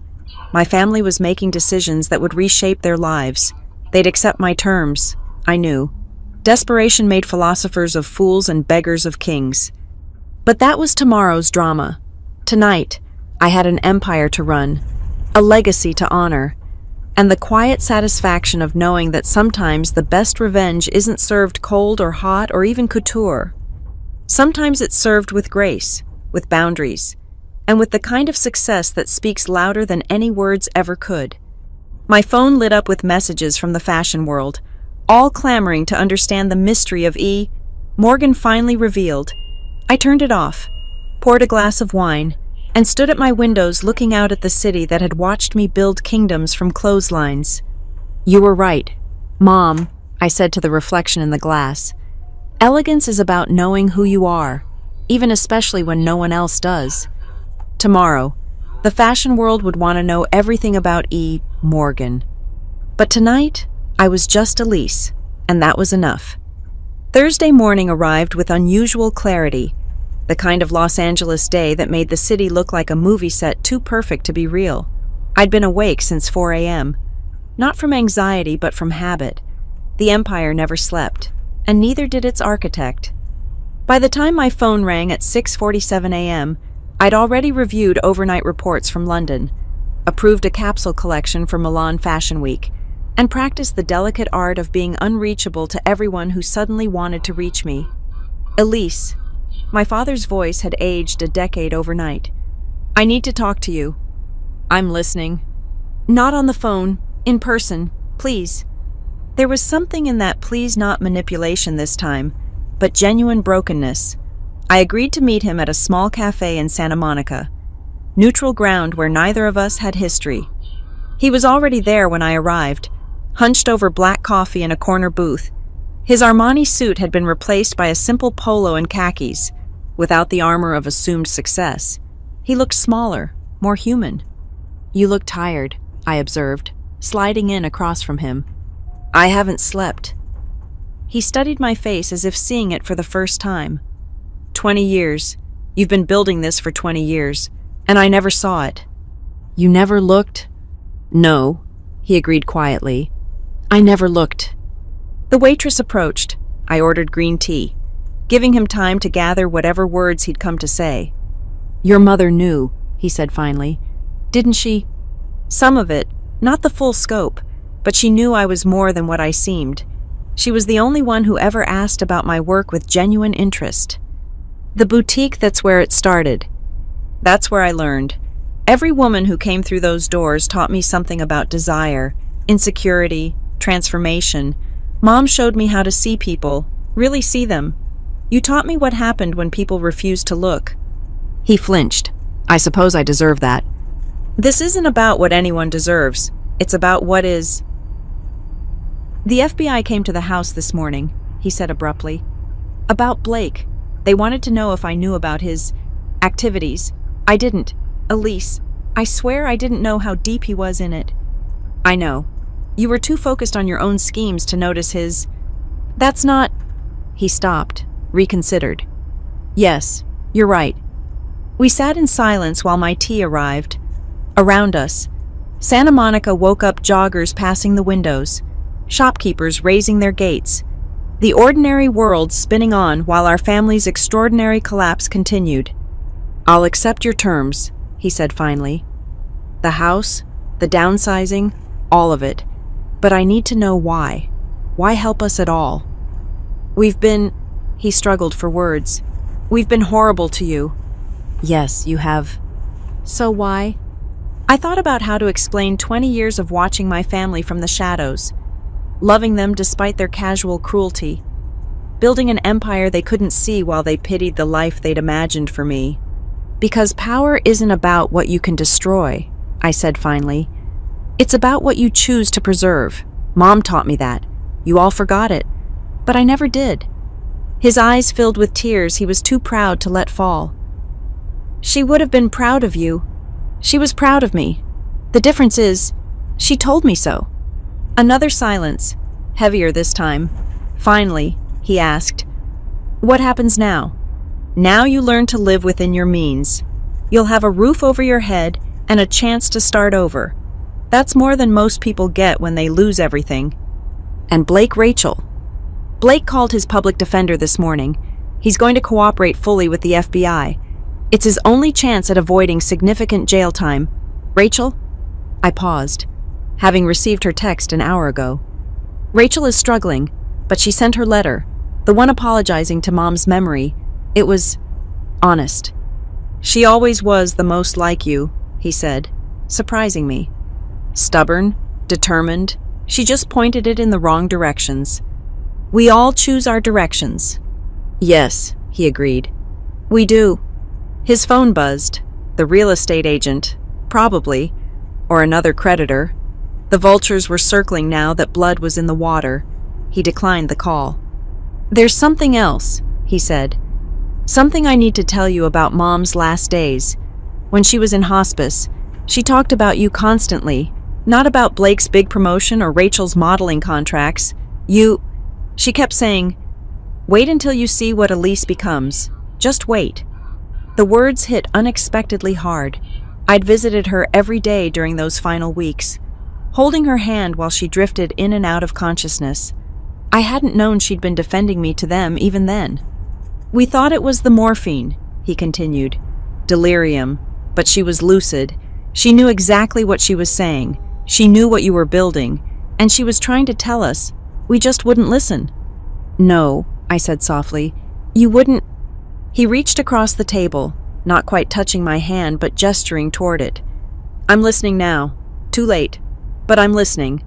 my family was making decisions that would reshape their lives. They'd accept my terms, I knew. Desperation made philosophers of fools and beggars of kings. But that was tomorrow's drama. Tonight, I had an empire to run, a legacy to honor, and the quiet satisfaction of knowing that sometimes the best revenge isn't served cold or hot or even couture. Sometimes it's served with grace, with boundaries, and with the kind of success that speaks louder than any words ever could. My phone lit up with messages from the fashion world, all clamoring to understand the mystery of E. Morgan finally revealed. I turned it off, poured a glass of wine, and stood at my windows looking out at the city that had watched me build kingdoms from clotheslines. You were right, Mom, I said to the reflection in the glass. Elegance is about knowing who you are, even especially when no one else does. Tomorrow, the fashion world would want to know everything about E. Morgan. But tonight, I was just Elise, and that was enough. Thursday morning arrived with unusual clarity, the kind of Los Angeles day that made the city look like a movie set too perfect to be real. I'd been awake since 4 a.m., not from anxiety but from habit. The empire never slept, and neither did its architect. By the time my phone rang at 6:47 a.m., I'd already reviewed overnight reports from London, approved a capsule collection for Milan Fashion Week, and practiced the delicate art of being unreachable to everyone who suddenly wanted to reach me. Elise, my father's voice had aged a decade overnight. I need to talk to you. I'm listening. Not on the phone, in person, please. There was something in that please not manipulation this time, but genuine brokenness. I agreed to meet him at a small cafe in Santa Monica, neutral ground where neither of us had history. He was already there when I arrived, hunched over black coffee in a corner booth. His Armani suit had been replaced by a simple polo and khakis, without the armor of assumed success. He looked smaller, more human. You look tired, I observed, sliding in across from him. I haven't slept. He studied my face as if seeing it for the first time. 20 years. You've been building this for 20 years, and I never saw it. You never looked? No, he agreed quietly. I never looked. The waitress approached. I ordered green tea, giving him time to gather whatever words he'd come to say. Your mother knew, he said finally. Didn't she? Some of it, not the full scope, but she knew I was more than what I seemed. She was the only one who ever asked about my work with genuine interest. The boutique, that's where it started. That's where I learned. Every woman who came through those doors taught me something about desire, insecurity, transformation. Mom showed me how to see people, really see them. You taught me what happened when people refused to look. He flinched. I suppose I deserve that. This isn't about what anyone deserves. It's about what is. The FBI came to the house this morning, he said abruptly. About Blake. They wanted to know if I knew about his activities. I didn't. Elise, I swear I didn't know how deep he was in it. I know. You were too focused on your own schemes to notice his. That's not. He stopped, reconsidered. Yes, you're right. We sat in silence while my tea arrived. Around us, Santa Monica woke up joggers passing the windows, shopkeepers raising their gates, the ordinary world spinning on while our family's extraordinary collapse continued. I'll accept your terms, he said finally. The house, the downsizing, all of it. But I need to know why. Why help us at all? He struggled for words. We've been horrible to you. Yes, you have. So why? I thought about how to explain 20 years of watching my family from the shadows, loving them despite their casual cruelty, building an empire they couldn't see while they pitied the life they'd imagined for me. Because power isn't about what you can destroy, I said finally. It's about what you choose to preserve. Mom taught me that. You all forgot it. But I never did. His eyes filled with tears he was too proud to let fall. She would have been proud of you. She was proud of me. The difference is, she told me so. Another silence, heavier this time. Finally, he asked, what happens now? Now you learn to live within your means. You'll have a roof over your head and a chance to start over. That's more than most people get when they lose everything. And Rachel. Blake called his public defender this morning. He's going to cooperate fully with the FBI. It's his only chance at avoiding significant jail time. Rachel? I paused, having received her text an hour ago. Rachel is struggling, but she sent her letter, the one apologizing to Mom's memory. It was honest. She always was the most like you, he said, surprising me. Stubborn, determined, she just pointed it in the wrong directions. We all choose our directions. Yes, he agreed. We do. His phone buzzed. The real estate agent, probably, or another creditor. The vultures were circling now that blood was in the water. He declined the call. There's something else, he said. Something I need to tell you about Mom's last days. When she was in hospice, she talked about you constantly, not about Blake's big promotion or Rachel's modeling contracts. She kept saying, wait until you see what Elise becomes. Just wait. The words hit unexpectedly hard. I'd visited her every day during those final weeks, holding her hand while she drifted in and out of consciousness. I hadn't known she'd been defending me to them even then. We thought it was the morphine, he continued. Delirium, but she was lucid. She knew exactly what she was saying. She knew what you were building, and she was trying to tell us. We just wouldn't listen. No, I said softly. You wouldn't. He reached across the table, not quite touching my hand but gesturing toward it. I'm listening now. Too late. But I'm listening.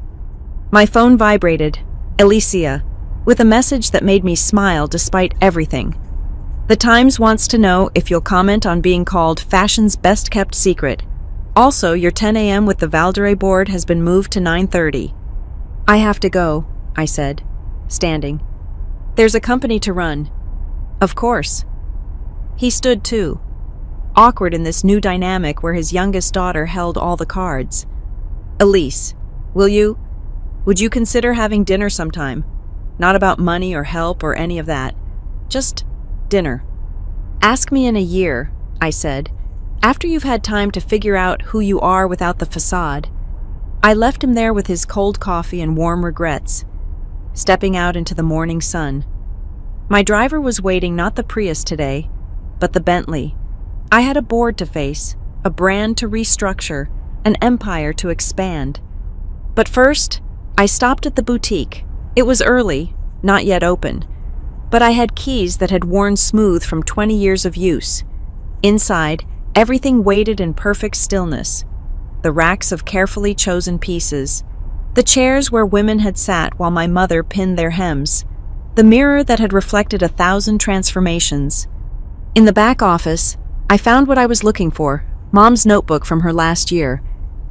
My phone vibrated. Alicia, with a message that made me smile despite everything. The Times wants to know if you'll comment on being called fashion's best-kept secret. Also, your 10 a.m. with the Valderay board has been moved to 9:30. I have to go, I said, standing. There's a company to run. Of course. He stood too, awkward in this new dynamic where his youngest daughter held all the cards. Elise, would you consider having dinner sometime? Not about money or help or any of that. Just dinner. Ask me in a year, I said, after you've had time to figure out who you are without the facade. I left him there with his cold coffee and warm regrets, stepping out into the morning sun. My driver was waiting, not the Prius today, but the Bentley. I had a board to face, a brand to restructure, an empire to expand. But first, I stopped at the boutique. It was early, not yet open. but I had keys that had worn smooth from 20 years of use. Inside, everything waited in perfect stillness. The racks of carefully chosen pieces, the chairs where women had sat while my mother pinned their hems, the mirror that had reflected 1,000 transformations. In the back office, I found what I was looking for, Mom's notebook from her last year,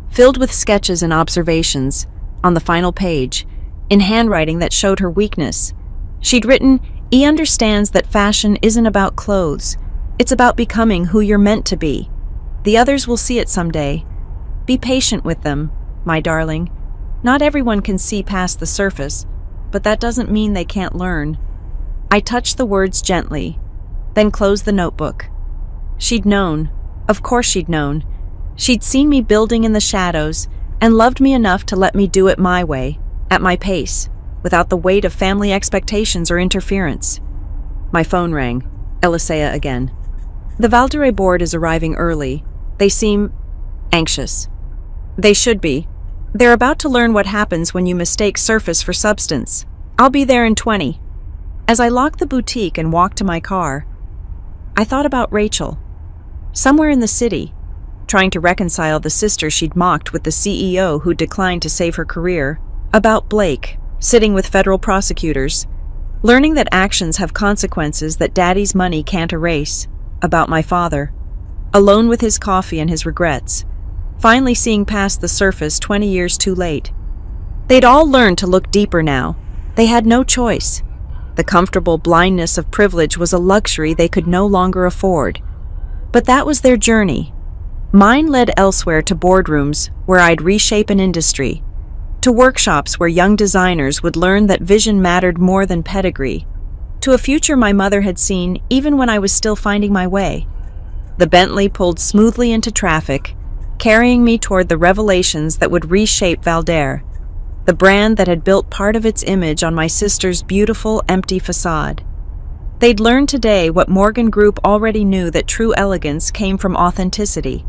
filled with sketches and observations. On the final page, in handwriting that showed her weakness, she'd written, "E understands that fashion isn't about clothes. It's about becoming who you're meant to be. The others will see it someday. Be patient with them, my darling. Not everyone can see past the surface, but that doesn't mean they can't learn." I touched the words gently, then closed the notebook. She'd known. Of course she'd known. She'd seen me building in the shadows and loved me enough to let me do it my way, at my pace, without the weight of family expectations or interference. My phone rang. Elisea again. "The Valdere board is arriving early. They seem anxious." "They should be. They're about to learn what happens when you mistake surface for substance. I'll be there in 20. As I locked the boutique and walked to my car, I thought about Rachel. Somewhere in the city, trying to reconcile the sister she'd mocked with the CEO who declined to save her career, about Blake, sitting with federal prosecutors, learning that actions have consequences that Daddy's money can't erase, about my father, alone with his coffee and his regrets, finally seeing past the surface 20 years too late. They'd all learned to look deeper now. They had no choice. The comfortable blindness of privilege was a luxury they could no longer afford. But that was their journey. Mine led elsewhere, to boardrooms where I'd reshape an industry, to workshops where young designers would learn that vision mattered more than pedigree, to a future my mother had seen even when I was still finding my way. The Bentley pulled smoothly into traffic, carrying me toward the revelations that would reshape Valdere, the brand that had built part of its image on my sister's beautiful, empty facade. They'd learned today what Morgan Group already knew, that true elegance came from authenticity,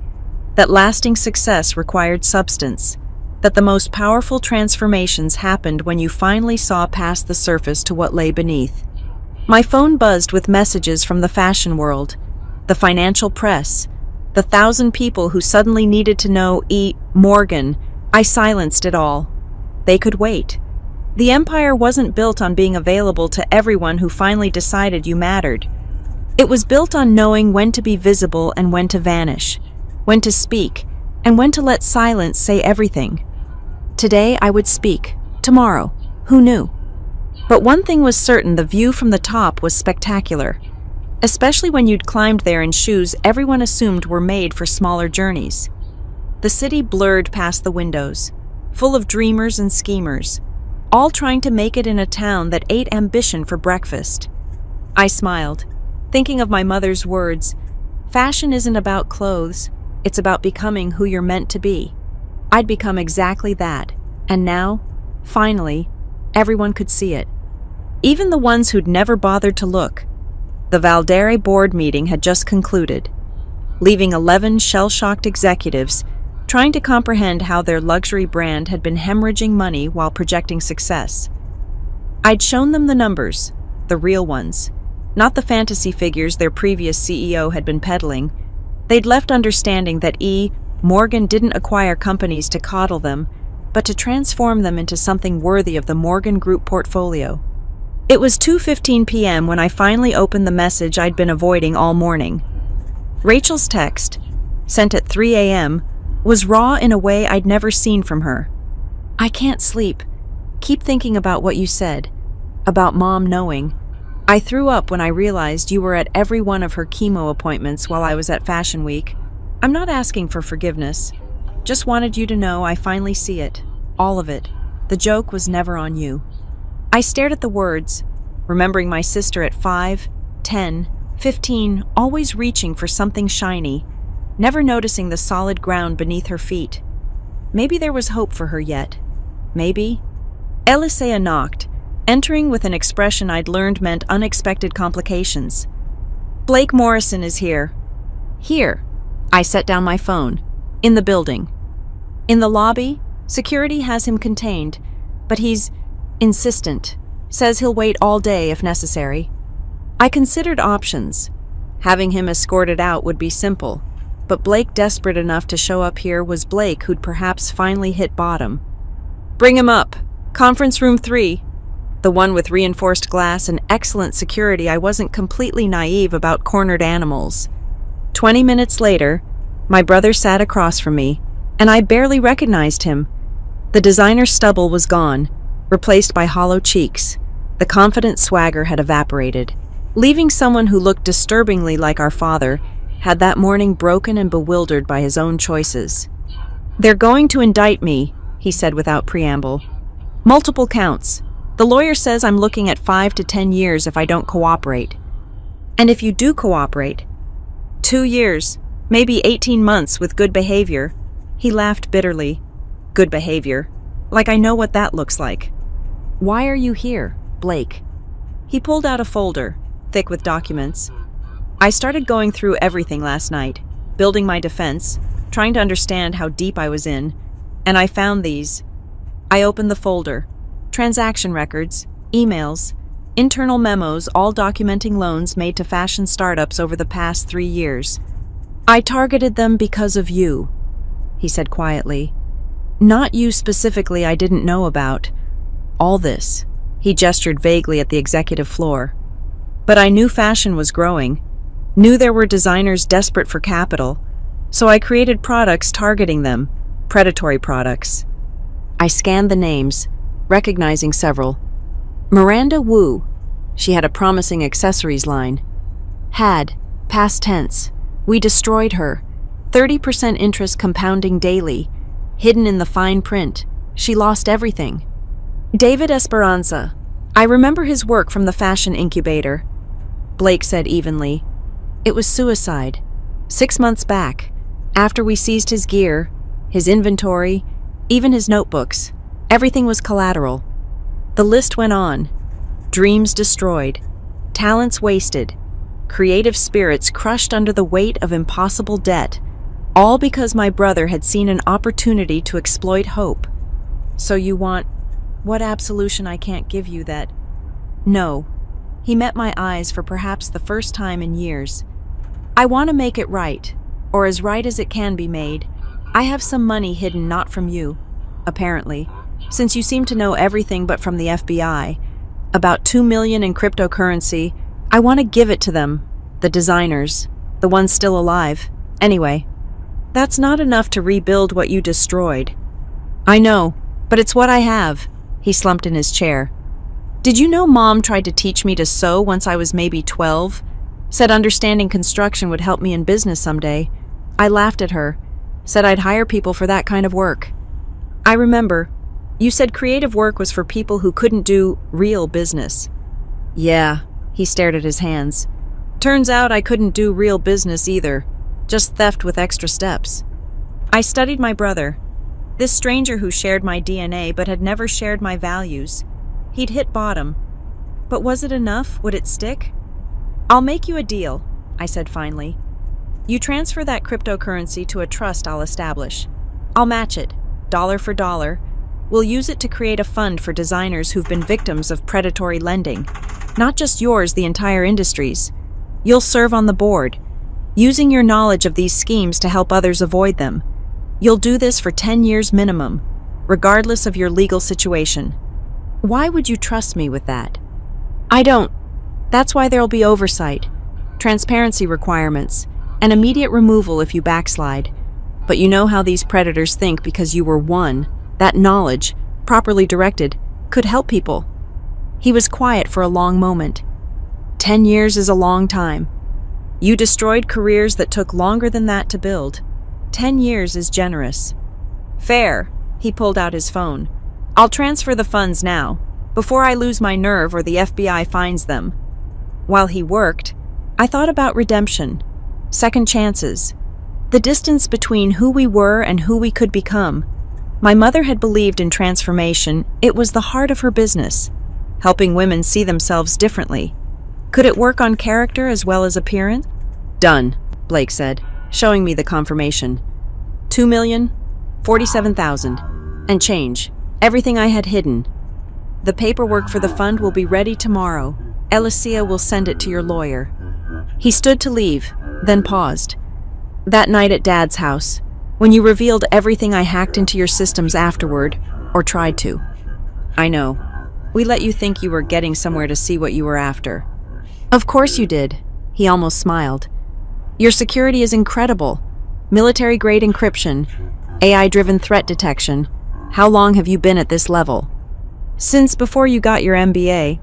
that lasting success required substance, that the most powerful transformations happened when you finally saw past the surface to what lay beneath. My phone buzzed with messages from the fashion world, the financial press, the 1,000 people who suddenly needed to know Morgan. I silenced it all. They could wait. The empire wasn't built on being available to everyone who finally decided you mattered. It was built on knowing when to be visible and when to vanish, when to speak, and when to let silence say everything. Today I would speak. Tomorrow, who knew? But one thing was certain: the view from the top was spectacular, especially when you'd climbed there in shoes everyone assumed were made for smaller journeys. The city blurred past the windows, full of dreamers and schemers, all trying to make it in a town that ate ambition for breakfast. I smiled, thinking of my mother's words, "Fashion isn't about clothes, it's about becoming who you're meant to be." I'd become exactly that, and now, finally, everyone could see it. Even the ones who'd never bothered to look. The Valdere board meeting had just concluded, leaving 11 shell-shocked executives trying to comprehend how their luxury brand had been hemorrhaging money while projecting success. I'd shown them the numbers, the real ones, not the fantasy figures their previous CEO had been peddling. They'd left understanding that Morgan didn't acquire companies to coddle them, but to transform them into something worthy of the Morgan Group portfolio. It was 2:15 p.m. when I finally opened the message I'd been avoiding all morning. Rachel's text, sent at 3 a.m., was raw in a way I'd never seen from her. "I can't sleep. Keep thinking about what you said, about Mom knowing. I threw up when I realized you were at every one of her chemo appointments while I was at Fashion Week. I'm not asking for forgiveness. Just wanted you to know I finally see it. All of it. The joke was never on you." I stared at the words, remembering my sister at 5, 10, 15, always reaching for something shiny, never noticing the solid ground beneath her feet. Maybe there was hope for her yet. Maybe. Elisea knocked, entering with an expression I'd learned meant unexpected complications. "Blake Morrison is here." "Here." I set down my phone. "In the building." "In the lobby? Security has him contained, but he's insistent. Says he'll wait all day if necessary." I considered options. Having him escorted out would be simple, but Blake desperate enough to show up here was Blake who'd perhaps finally hit bottom. "Bring him up. Conference room 3. The one with reinforced glass and excellent security. I wasn't completely naive about cornered animals. 20 minutes later, my brother sat across from me, and I barely recognized him. The designer stubble was gone, replaced by hollow cheeks. The confident swagger had evaporated, leaving someone who looked disturbingly like our father, had that morning broken and bewildered by his own choices. "They're going to indict me," he said without preamble. "Multiple counts. The lawyer says I'm looking at 5 to 10 years if I don't cooperate. And if you do cooperate, 2 years, maybe 18 months with good behavior." He laughed bitterly. "Good behavior. Like I know what that looks like." "Why are you here, Blake?" He pulled out a folder, thick with documents. "I started going through everything last night, building my defense, trying to understand how deep I was in, and I found these." I opened the folder. Transaction records, emails, internal memos, all documenting loans made to fashion startups over the past 3 years. "I targeted them because of you," he said quietly. "Not you specifically I didn't know about. All this," he gestured vaguely at the executive floor. "But I knew fashion was growing, knew there were designers desperate for capital, so I created products targeting them, predatory products." I scanned the names, recognizing several. Miranda Wu. She had a promising accessories line. Had, past tense. We destroyed her. 30% interest compounding daily. Hidden in the fine print. She lost everything. David Esperanza. I remember his work from the fashion incubator. Blake said evenly. It was suicide. 6 months back. After we seized his gear, his inventory, even his notebooks. Everything was collateral. The list went on. Dreams destroyed. Talents wasted. Creative spirits crushed under the weight of impossible debt. All because my brother had seen an opportunity to exploit hope. "So you want what absolution I can't give you that?" "No." He met my eyes for perhaps the first time in years. "I want to make it right, or as right as it can be made. I have some money hidden not from you, apparently, since you seem to know everything but from the FBI. About $2 million in cryptocurrency. I want to give it to them, the designers, the ones still alive. Anyway, that's not enough to rebuild what you destroyed." "I know, but it's what I have." He slumped in his chair. "Did you know Mom tried to teach me to sew once I was maybe 12? Said understanding construction would help me in business someday. I laughed at her. Said I'd hire people for that kind of work. I remember. You said creative work was for people who couldn't do real business." "Yeah." He stared at his hands. "Turns out I couldn't do real business either. Just theft with extra steps. I studied my brother. This stranger who shared my DNA but had never shared my values. He'd hit bottom. But was it enough? Would it stick? "I'll make you a deal," I said finally. "You transfer that cryptocurrency to a trust I'll establish. I'll match it, dollar for dollar. We'll use it to create a fund for designers who've been victims of predatory lending. Not just yours, the entire industry's. You'll serve on the board, using your knowledge of these schemes to help others avoid them. You'll do this for 10 years minimum, regardless of your legal situation." "Why would you trust me with that?" "I don't. That's why there'll be oversight, transparency requirements, and immediate removal if you backslide. But you know how these predators think because you were one. That knowledge, properly directed, could help people." He was quiet for a long moment. 10 years is a long time. You destroyed careers that took longer than that to build. 10 years is generous. "Fair." He pulled out his phone. "I'll transfer the funds now, before I lose my nerve or the FBI finds them." While he worked, I thought about redemption, second chances, the distance between who we were and who we could become. My mother had believed in transformation. It was the heart of her business, helping women see themselves differently. Could it work on character as well as appearance? "Done," Blake said, showing me the confirmation. 2,047,000, and change, everything I had hidden. "The paperwork for the fund will be ready tomorrow." Alicia will send it to your lawyer." He stood to leave, then paused. "That night at Dad's house, when you revealed everything I hacked into your systems afterward, or tried to. I know. We let you think you were getting somewhere to see what you were after." "Of course you did," he almost smiled. "Your security is incredible. Military-grade encryption, AI-driven threat detection. How long have you been at this level?" "Since before you got your MBA.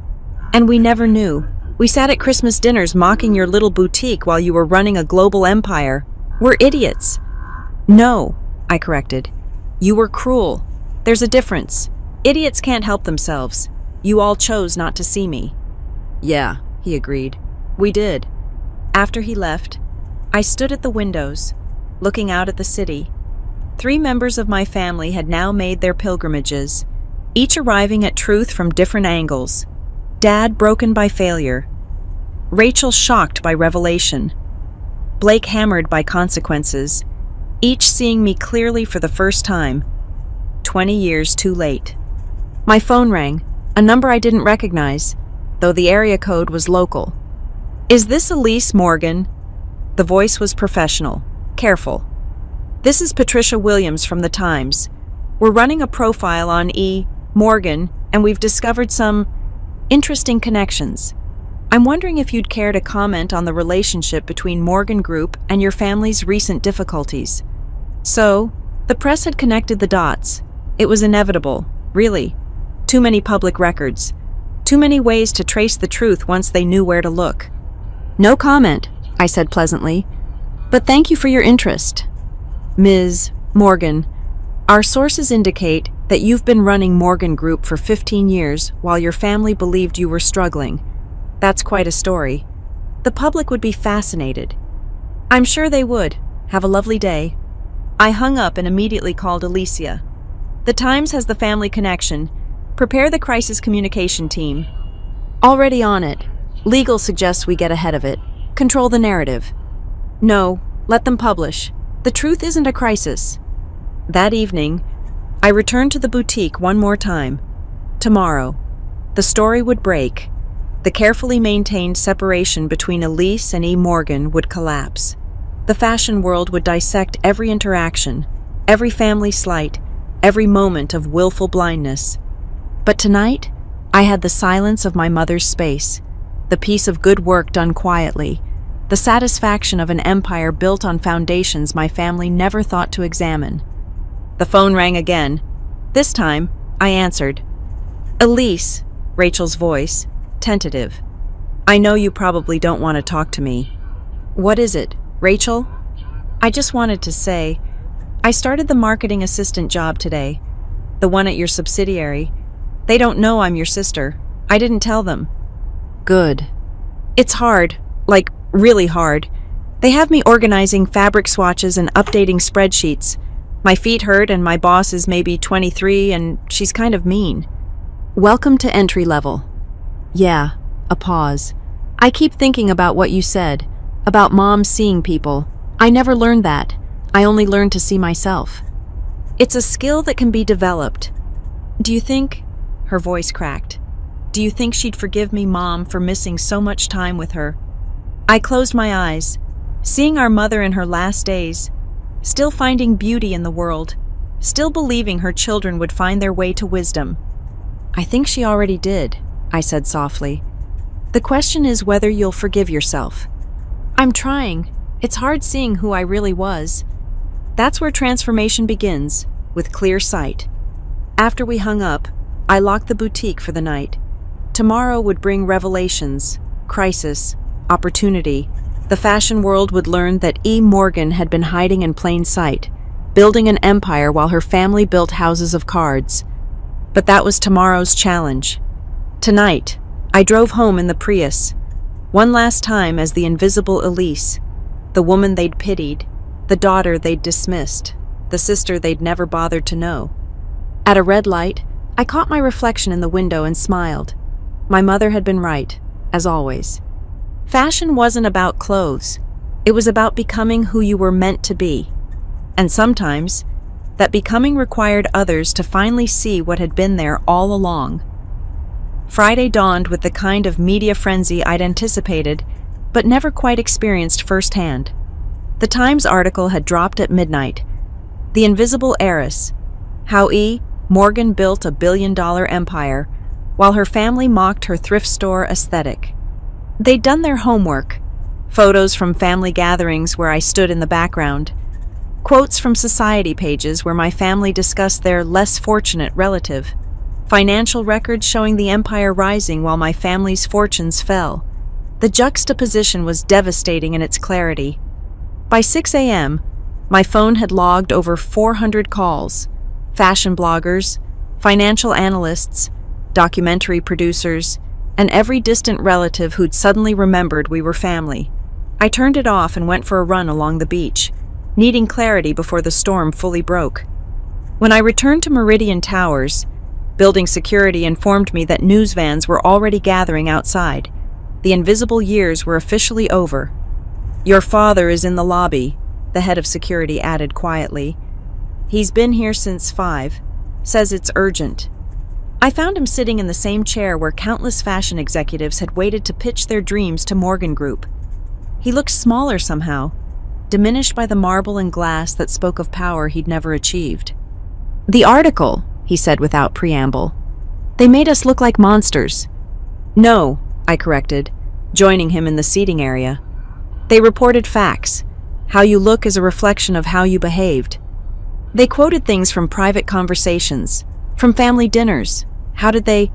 And we never knew. We sat at Christmas dinners mocking your little boutique while you were running a global empire. We're idiots." "No," I corrected. "You were cruel. There's a difference. Idiots can't help themselves. You all chose not to see me." "Yeah," he agreed. "We did." After he left, I stood at the windows, looking out at the city. 3 members of my family had now made their pilgrimages, each arriving at truth from different angles. Dad broken by failure, Rachel shocked by revelation, Blake hammered by consequences, each seeing me clearly for the first time, 20 years too late. My phone rang, a number I didn't recognize, though the area code was local. "Is this Elise Morgan?" The voice was professional, careful. "This is Patricia Williams from the Times. We're running a profile on E. Morgan, and we've discovered some interesting connections. I'm wondering if you'd care to comment on the relationship between Morgan Group and your family's recent difficulties." So, the press had connected the dots. It was inevitable, really. Too many public records. Too many ways to trace the truth once they knew where to look. "No comment," I said pleasantly. "But thank you for your interest. Ms. Morgan, our sources indicate that you've been running Morgan Group for 15 years while your family believed you were struggling. That's quite a story. The public would be fascinated." "I'm sure they would. Have a lovely day." I hung up and immediately called Alicia. "The Times has the family connection. Prepare the crisis communication team." "Already on it. Legal suggests we get ahead of it. Control the narrative." "No, let them publish. The truth isn't a crisis." That evening, I returned to the boutique one more time. Tomorrow, the story would break. The carefully maintained separation between Elise and E. Morgan would collapse. The fashion world would dissect every interaction, every family slight, every moment of willful blindness. But tonight, I had the silence of my mother's space, the peace of good work done quietly, the satisfaction of an empire built on foundations my family never thought to examine. The phone rang again. This time, I answered. "Elise," Rachel's voice, tentative. "I know you probably don't want to talk to me." "What is it, Rachel?" "I just wanted to say, I started the marketing assistant job today, the one at your subsidiary. They don't know I'm your sister. I didn't tell them." "Good." "It's hard, like really hard. They have me organizing fabric swatches and updating spreadsheets. My feet hurt and my boss is maybe 23 and she's kind of mean." "Welcome to entry level." "Yeah," a pause. "I keep thinking about what you said, about Mom seeing people. I never learned that. I only learned to see myself." "It's a skill that can be developed. Do you think," her voice cracked, "do you think she'd forgive me, Mom, for missing so much time with her?" I closed my eyes, seeing our mother in her last days, still finding beauty in the world, still believing her children would find their way to wisdom. "I think she already did," I said softly. "The question is whether you'll forgive yourself." "I'm trying. It's hard seeing who I really was." That's where transformation begins, with clear sight. After we hung up, I locked the boutique for the night. Tomorrow would bring revelations, crisis, opportunity. The fashion world would learn that E. Morgan had been hiding in plain sight, building an empire while her family built houses of cards. But that was tomorrow's challenge. Tonight, I drove home in the Prius, one last time as the invisible Elise, the woman they'd pitied, the daughter they'd dismissed, the sister they'd never bothered to know. At a red light, I caught my reflection in the window and smiled. My mother had been right, as always. Fashion wasn't about clothes. It was about becoming who you were meant to be. And sometimes, that becoming required others to finally see what had been there all along. Friday dawned with the kind of media frenzy I'd anticipated, but never quite experienced firsthand. The Times article had dropped at midnight. The Invisible Heiress, how E. Morgan built a billion-dollar empire, while her family mocked her thrift store aesthetic. They'd done their homework. Photos from family gatherings where I stood in the background. Quotes from society pages where my family discussed their less fortunate relative. Financial records showing the empire rising while my family's fortunes fell. The juxtaposition was devastating in its clarity. By 6 a.m., my phone had logged over 400 calls. Fashion bloggers, financial analysts, documentary producers, and every distant relative who'd suddenly remembered we were family. I turned it off and went for a run along the beach, needing clarity before the storm fully broke. When I returned to Meridian Towers, building security informed me that news vans were already gathering outside. The invisible years were officially over. "Your father is in the lobby," the head of security added quietly. "He's been here since 5. Says it's urgent." I found him sitting in the same chair where countless fashion executives had waited to pitch their dreams to Morgan Group. He looked smaller somehow, diminished by the marble and glass that spoke of power he'd never achieved. "The article," he said without preamble. "They made us look like monsters." "No," I corrected, joining him in the seating area. "They reported facts. How you look is a reflection of how you behaved." They quoted things from private conversations, from family dinners. How did they?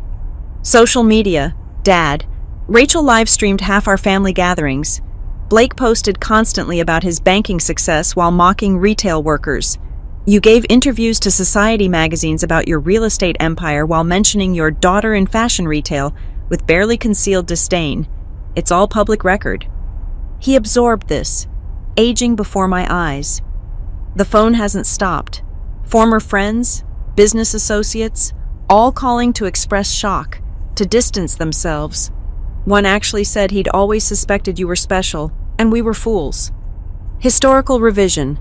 Social media, Dad. Rachel live-streamed half our family gatherings. Blake posted constantly about his banking success while mocking retail workers. You gave interviews to society magazines about your real estate empire while mentioning your daughter in fashion retail with barely concealed disdain. It's all public record. He absorbed this, aging before my eyes. The phone hasn't stopped. Former friends, business associates, all calling to express shock, to distance themselves. One actually said he'd always suspected you were special, and we were fools. Historical revision.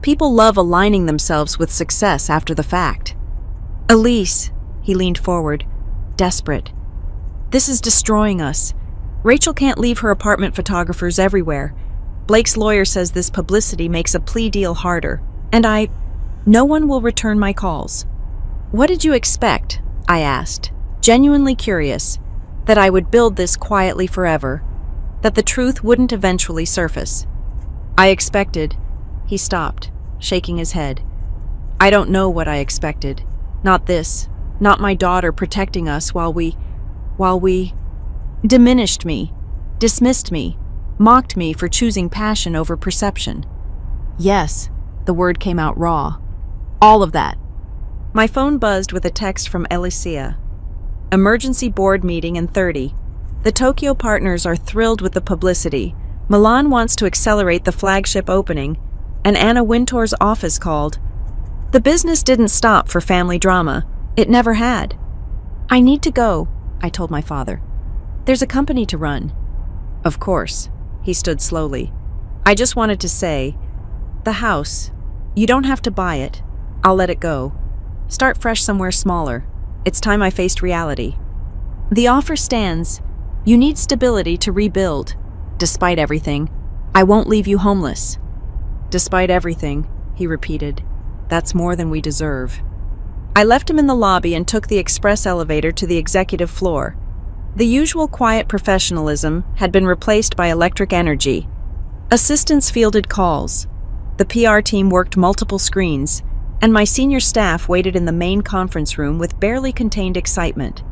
People love aligning themselves with success after the fact. "Elise," he leaned forward, desperate. "This is destroying us. Rachel can't leave her apartment photographers everywhere. Blake's lawyer says this publicity makes a plea deal harder, and no one will return my calls." "What did you expect?" I asked, genuinely curious, that I would build this quietly forever, that the truth wouldn't eventually surface. "I expected." He stopped, shaking his head. "I don't know what I expected. Not this. Not my daughter protecting us while we diminished me, dismissed me, mocked me for choosing passion over perception." "Yes," the word came out raw. "All of that." My phone buzzed with a text from Alicia. "Emergency board meeting in 30. The Tokyo partners are thrilled with the publicity. Milan wants to accelerate the flagship opening, and Anna Wintour's office called. The business didn't stop for family drama. It never had." "I need to go," I told my father. "There's a company to run." "Of course." He stood slowly. "I just wanted to say, the house, you don't have to buy it. I'll let it go. Start fresh somewhere smaller. It's time I faced reality. The offer stands. You need stability to rebuild. Despite everything, I won't leave you homeless." "Despite everything," he repeated. "That's more than we deserve." I left him in the lobby and took the express elevator to the executive floor. The usual quiet professionalism had been replaced by electric energy. Assistants fielded calls. The PR team worked multiple screens, and my senior staff waited in the main conference room with barely contained excitement.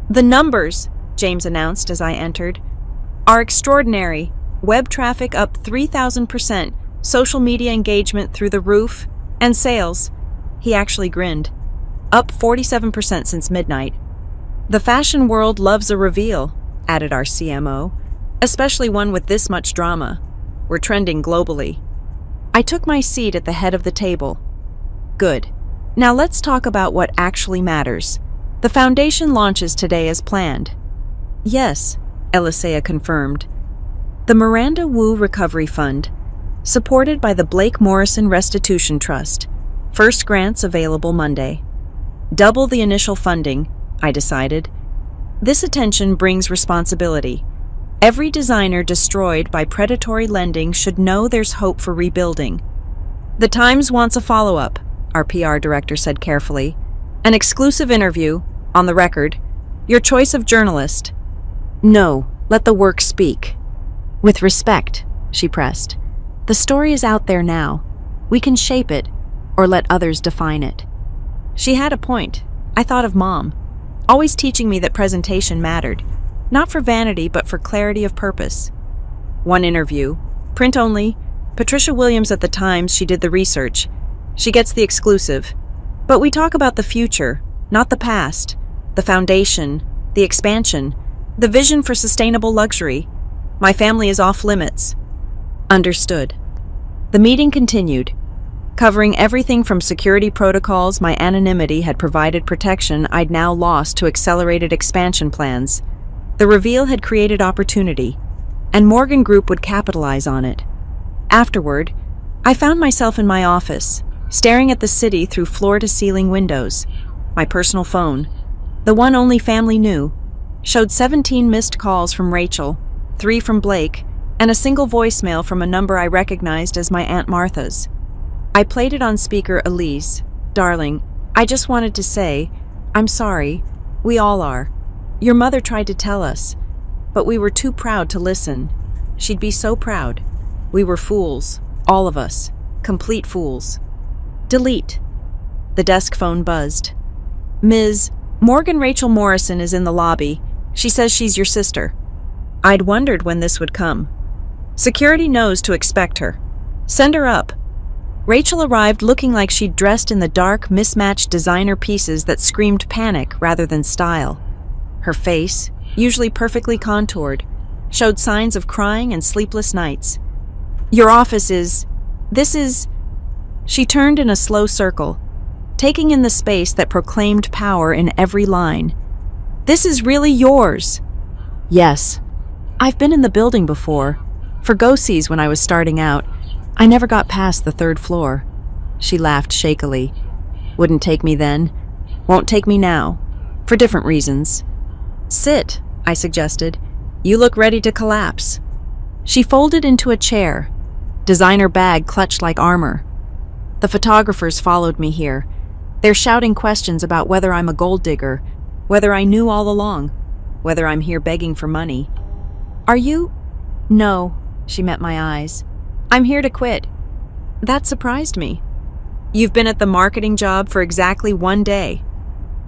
"The numbers," James announced as I entered, "are extraordinary. Web traffic up 3,000%, social media engagement through the roof, and sales," he actually grinned, "up 47% since midnight. The fashion world loves a reveal," added our CMO, "especially one with this much drama. We're trending globally." I took my seat at the head of the table. "Good. Now let's talk about what actually matters. The foundation launches today as planned." "Yes," Elisea confirmed. "The Miranda Wu Recovery Fund, supported by the Blake Morrison Restitution Trust. First grants available Monday. Double the initial funding," I decided. This attention brings responsibility. Every designer destroyed by predatory lending should know there's hope for rebuilding. The Times wants a follow-up, our PR director said carefully. An exclusive interview, on the record. Your choice of journalist. No, let the work speak. With respect, she pressed. The story is out there now. We can shape it, or let others define it. She had a point. I thought of Mom, always teaching me that presentation mattered, not for vanity but for clarity of purpose. One interview, print only, Patricia Williams at the Times, she did the research. She gets the exclusive. But we talk about the future, not the past, the foundation, the expansion, the vision for sustainable luxury. My family is off limits. Understood. The meeting continued. Covering everything from security protocols my anonymity had provided protection I'd now lost to accelerated expansion plans. The reveal had created opportunity, and Morgan Group would capitalize on it. Afterward, I found myself in my office, staring at the city through floor-to-ceiling windows. My personal phone, the one only family knew, showed 17 missed calls from Rachel, 3 from Blake, and a single voicemail from a number I recognized as my Aunt Martha's. I played it on speaker. Elise, darling, I just wanted to say, I'm sorry. We all are. Your mother tried to tell us, but we were too proud to listen. She'd be so proud. We were fools, all of us, complete fools. Delete. The desk phone buzzed. Ms. Morgan Rachel Morrison is in the lobby. She says she's your sister. I'd wondered when this would come. Security knows to expect her. Send her up. Rachel arrived looking like she'd dressed in the dark, mismatched designer pieces that screamed panic rather than style. Her face, usually perfectly contoured, showed signs of crying and sleepless nights. Your office is... This is... She turned in a slow circle, taking in the space that proclaimed power in every line. This is really yours. Yes. I've been in the building before. For go-sees when I was starting out. I never got past the 3rd floor. She laughed shakily. Wouldn't take me then. Won't take me now. For different reasons. Sit, I suggested. You look ready to collapse. She folded into a chair, designer bag clutched like armor. The photographers followed me here. They're shouting questions about whether I'm a gold digger, whether I knew all along, whether I'm here begging for money. Are you? No, she met my eyes. I'm here to quit. That surprised me. You've been at the marketing job for exactly 1 day.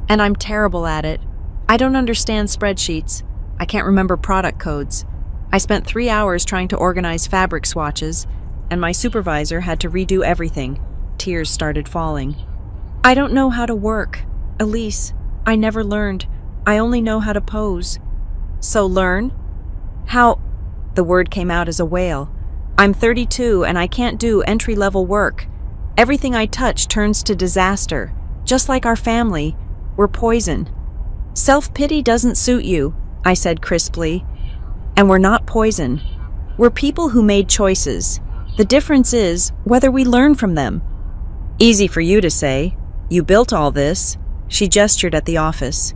And I'm terrible at it. I don't understand spreadsheets. I can't remember product codes. I spent 3 hours trying to organize fabric swatches, and my supervisor had to redo everything. Tears started falling. I don't know how to work. Elise, I never learned. I only know how to pose. So learn? How? The word came out as a wail. I'm 32 and I can't do entry-level work. Everything I touch turns to disaster. Just like our family, we're poison. Self-pity doesn't suit you, I said crisply. And we're not poison. We're people who made choices. The difference is whether we learn from them. Easy for you to say. You built all this. She gestured at the office.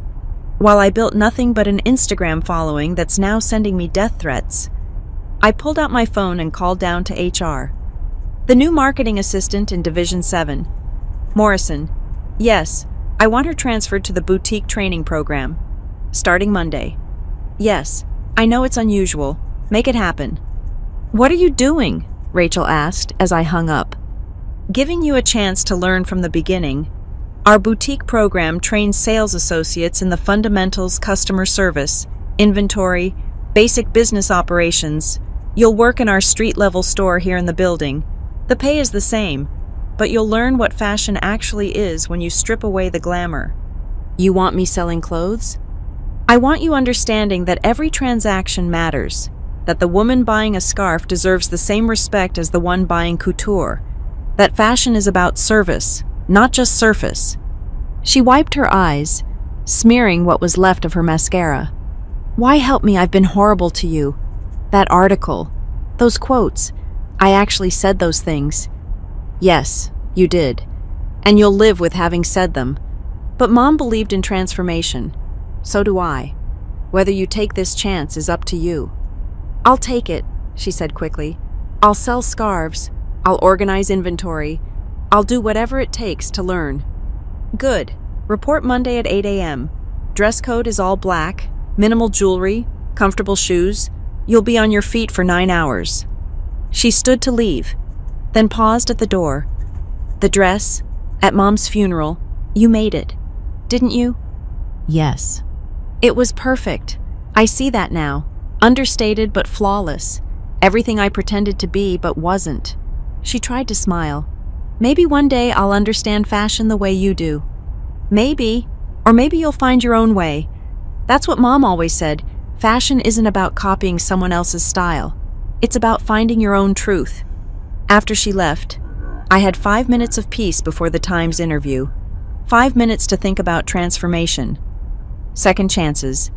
While I built nothing but an Instagram following that's now sending me death threats. I pulled out my phone and called down to HR. The new marketing assistant in Division 7. Morrison. Yes, I want her transferred to the boutique training program. Starting Monday. Yes, I know it's unusual. Make it happen. What are you doing? Rachel asked as I hung up. Giving you a chance to learn from the beginning. Our boutique program trains sales associates in the fundamentals: customer service, inventory, basic business operations. You'll work in our street-level store here in the building. The pay is the same, but you'll learn what fashion actually is when you strip away the glamour. You want me selling clothes? I want you understanding that every transaction matters, that the woman buying a scarf deserves the same respect as the one buying couture, that fashion is about service, not just surface. She wiped her eyes, smearing what was left of her mascara. Why help me? I've been horrible to you. That article, those quotes, I actually said those things. Yes, you did. And you'll live with having said them. But Mom believed in transformation. So do I. Whether you take this chance is up to you." "I'll take it," she said quickly. "I'll sell scarves. I'll organize inventory. I'll do whatever it takes to learn." "Good. Report Monday at 8 a.m. Dress code is all black, minimal jewelry, comfortable shoes. You'll be on your feet for 9 hours." She stood to leave, then paused at the door. "The dress, at Mom's funeral, you made it, didn't you?" "Yes." "It was perfect. I see that now. Understated but flawless. Everything I pretended to be but wasn't." She tried to smile. "Maybe one day I'll understand fashion the way you do." "Maybe. Or maybe you'll find your own way. That's what Mom always said. Fashion isn't about copying someone else's style. It's about finding your own truth." After she left, I had 5 minutes of peace before the Times interview. 5 minutes to think about transformation, second chances,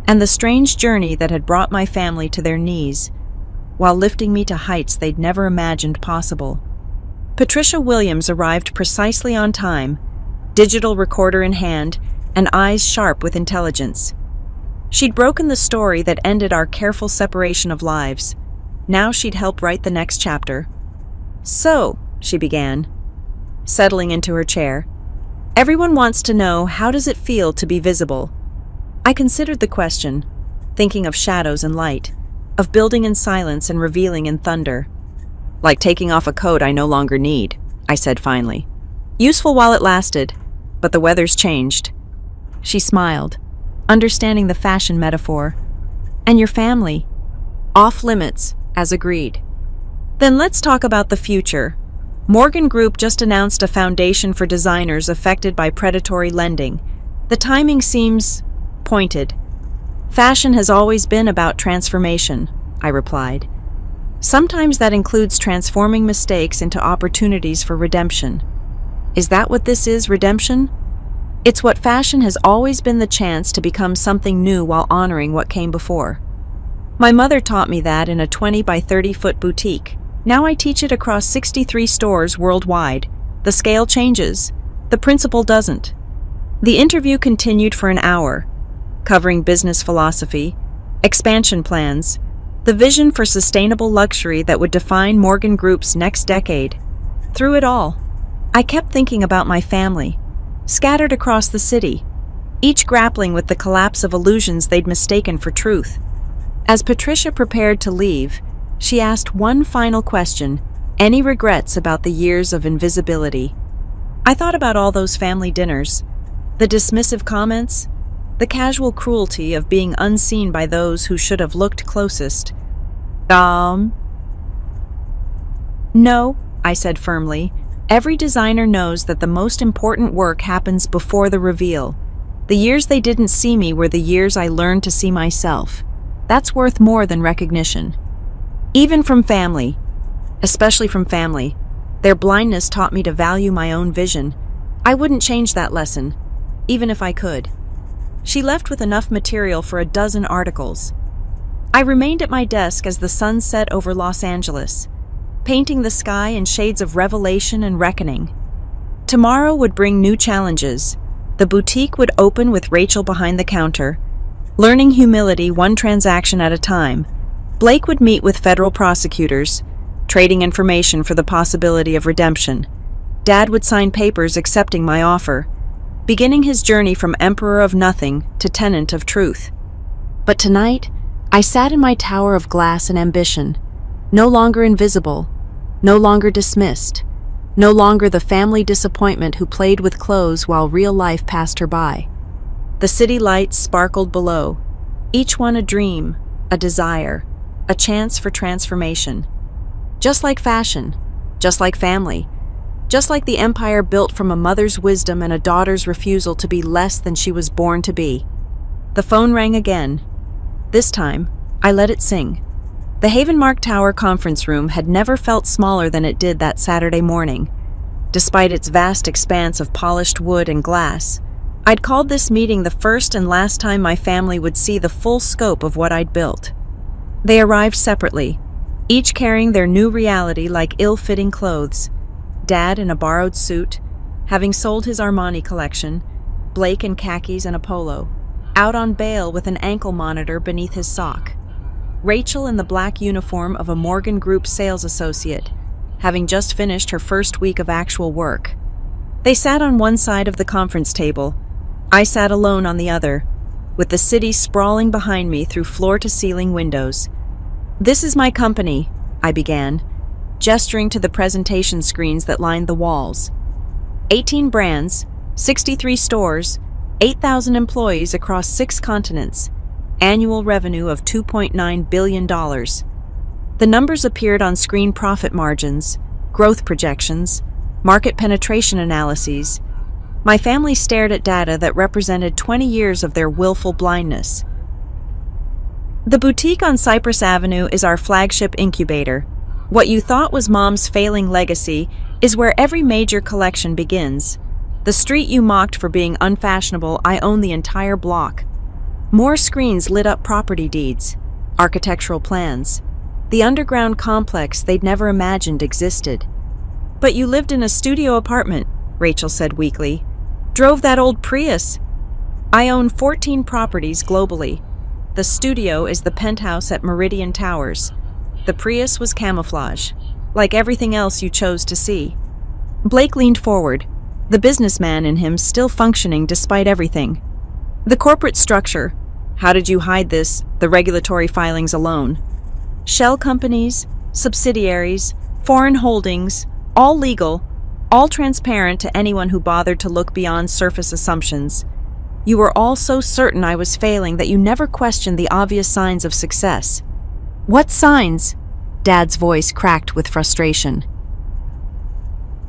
and the strange journey that had brought my family to their knees, while lifting me to heights they'd never imagined possible. Patricia Williams arrived precisely on time, digital recorder in hand, and eyes sharp with intelligence. She'd broken the story that ended our careful separation of lives. Now she'd help write the next chapter. "So," she began, settling into her chair, "everyone wants to know, how does it feel to be visible?" I considered the question, thinking of shadows and light, of building in silence and revealing in thunder. "Like taking off a coat I no longer need," I said finally. "Useful while it lasted, but the weather's changed." She smiled, understanding the fashion metaphor. "And your family?" "Off limits, as agreed." "Then let's talk about the future. Morgan Group just announced a foundation for designers affected by predatory lending. The timing seems pointed." "Fashion has always been about transformation," I replied. "Sometimes that includes transforming mistakes into opportunities for redemption." "Is that what this is, redemption?" "It's what fashion has always been, the chance to become something new while honoring what came before. My mother taught me that in a 20 by 30-foot boutique. Now I teach it across 63 stores worldwide. The scale changes. The principle doesn't." The interview continued for an hour, covering business philosophy, expansion plans, the vision for sustainable luxury that would define Morgan Group's next decade. Through it all, I kept thinking about my family, scattered across the city, each grappling with the collapse of illusions they'd mistaken for truth. As Patricia prepared to leave, she asked one final question: any regrets about the years of invisibility? I thought about all those family dinners, the dismissive comments, the casual cruelty of being unseen by those who should have looked closest. No, I said firmly. Every designer knows that the most important work happens before the reveal. The years they didn't see me were the years I learned to see myself. That's worth more than recognition. Even from family, especially from family, their blindness taught me to value my own vision. I wouldn't change that lesson, even if I could. She left with enough material for a dozen articles. I remained at my desk as the sun set over Los Angeles, painting the sky in shades of revelation and reckoning. Tomorrow would bring new challenges. The boutique would open with Rachel behind the counter, learning humility one transaction at a time. Blake would meet with federal prosecutors, trading information for the possibility of redemption. Dad would sign papers accepting my offer, beginning his journey from emperor of nothing to tenant of truth. But tonight, I sat in my tower of glass and ambition, no longer invisible, no longer dismissed, no longer the family disappointment who played with clothes while real life passed her by. The city lights sparkled below, each one a dream, a desire, a chance for transformation. Just like fashion, just like family, just like the empire built from a mother's wisdom and a daughter's refusal to be less than she was born to be. The phone rang again. This time, I let it sing. The Havenmark Tower conference room had never felt smaller than it did that Saturday morning. Despite its vast expanse of polished wood and glass, I'd called this meeting the first and last time my family would see the full scope of what I'd built. They arrived separately, each carrying their new reality like ill-fitting clothes. Dad in a borrowed suit, having sold his Armani collection, Blake in khakis and a polo. out on bail with an ankle monitor beneath his sock. Rachel in the black uniform of a Morgan Group sales associate, having just finished her first week of actual work. They sat on one side of the conference table. I sat alone on the other, with the city sprawling behind me through floor-to-ceiling windows. "This is my company," I began, gesturing to the presentation screens that lined the walls. 18 brands, 63 stores, 8,000 employees across 6 continents, annual revenue of $2.9 billion. The numbers appeared on screen: profit margins, growth projections, market penetration analyses. My family stared at data that represented 20 years of their willful blindness. "The boutique on Cypress Avenue is our flagship incubator. What you thought was Mom's failing legacy is where every major collection begins. The street you mocked for being unfashionable, I own the entire block." More screens lit up property deeds, architectural plans, the underground complex they'd never imagined existed. "But you lived in a studio apartment," Rachel said weakly. "Drove that old Prius." "I own 14 properties globally. The studio is the penthouse at Meridian Towers. The Prius was camouflage, like everything else you chose to see." Blake leaned forward, the businessman in him still functioning despite everything. "The corporate structure. How did you hide this, the regulatory filings alone? Shell companies, subsidiaries, foreign holdings, all legal, all transparent to anyone who bothered to look beyond surface assumptions. You were all so certain I was failing that you never questioned the obvious signs of success." "What signs?" Dad's voice cracked with frustration.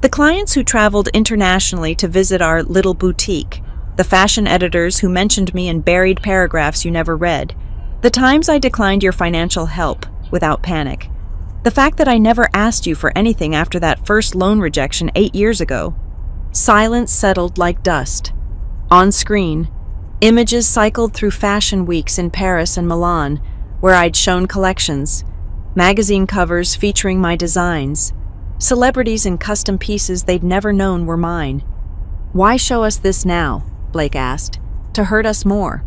"The clients who traveled internationally to visit our little boutique, the fashion editors who mentioned me in buried paragraphs you never read, the times I declined your financial help without panic, the fact that I never asked you for anything after that first loan rejection 8 years ago." Silence settled like dust. On screen, images cycled through fashion weeks in Paris and Milan, where I'd shown collections, magazine covers featuring my designs, celebrities in custom pieces they'd never known were mine. "Why show us this now?" Blake asked. "To hurt us more?"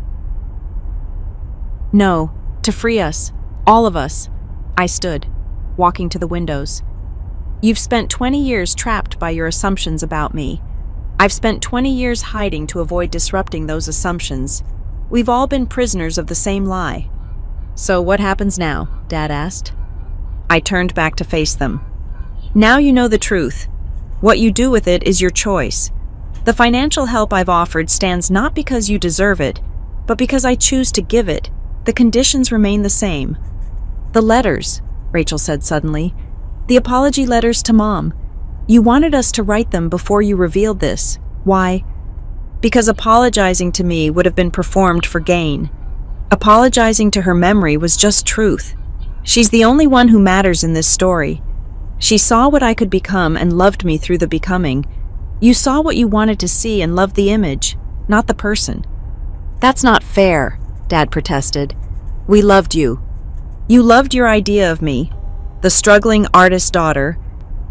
"No, to free us, all of us." I stood, walking to the windows. "You've spent 20 years trapped by your assumptions about me. I've spent 20 years hiding to avoid disrupting those assumptions. We've all been prisoners of the same lie." "So what happens now?" Dad asked. I turned back to face them. "Now you know the truth. What you do with it is your choice. The financial help I've offered stands not because you deserve it, but because I choose to give it. The conditions remain the same." "The letters," Rachel said suddenly. "The apology letters to Mom. You wanted us to write them before you revealed this. Why?" "Because apologizing to me would have been performed for gain. Apologizing to her memory was just truth. She's the only one who matters in this story. She saw what I could become and loved me through the becoming. You saw what you wanted to see and loved the image, not the person." "That's not fair," Dad protested. "We loved you. You loved your idea of me, the struggling artist daughter,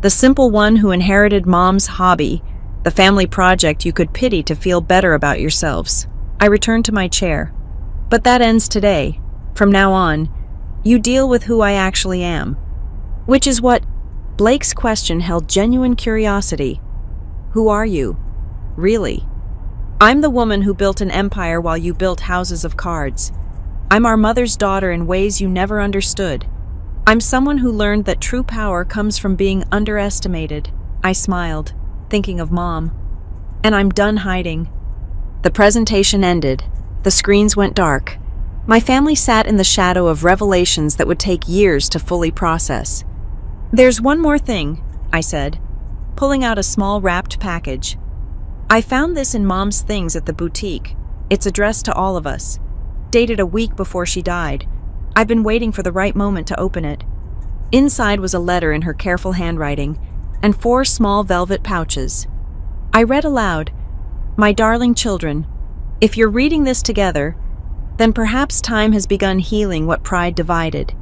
the simple one who inherited Mom's hobby, the family project you could pity to feel better about yourselves." I returned to my chair. "But that ends today. From now on, you deal with who I actually am." "Which is what—" Blake's question held genuine curiosity. "Who are you? Really?" "I'm the woman who built an empire while you built houses of cards. I'm our mother's daughter in ways you never understood. I'm someone who learned that true power comes from being underestimated." I smiled, thinking of Mom. "And I'm done hiding." The presentation ended. The screens went dark. My family sat in the shadow of revelations that would take years to fully process. "There's one more thing," I said, pulling out a small wrapped package. "I found this in Mom's things at the boutique. It's addressed to all of us. Dated a week before she died. I've been waiting for the right moment to open it." Inside was a letter in her careful handwriting, and 4 small velvet pouches. I read aloud, "My darling children, if you're reading this together, then perhaps time has begun healing what pride divided.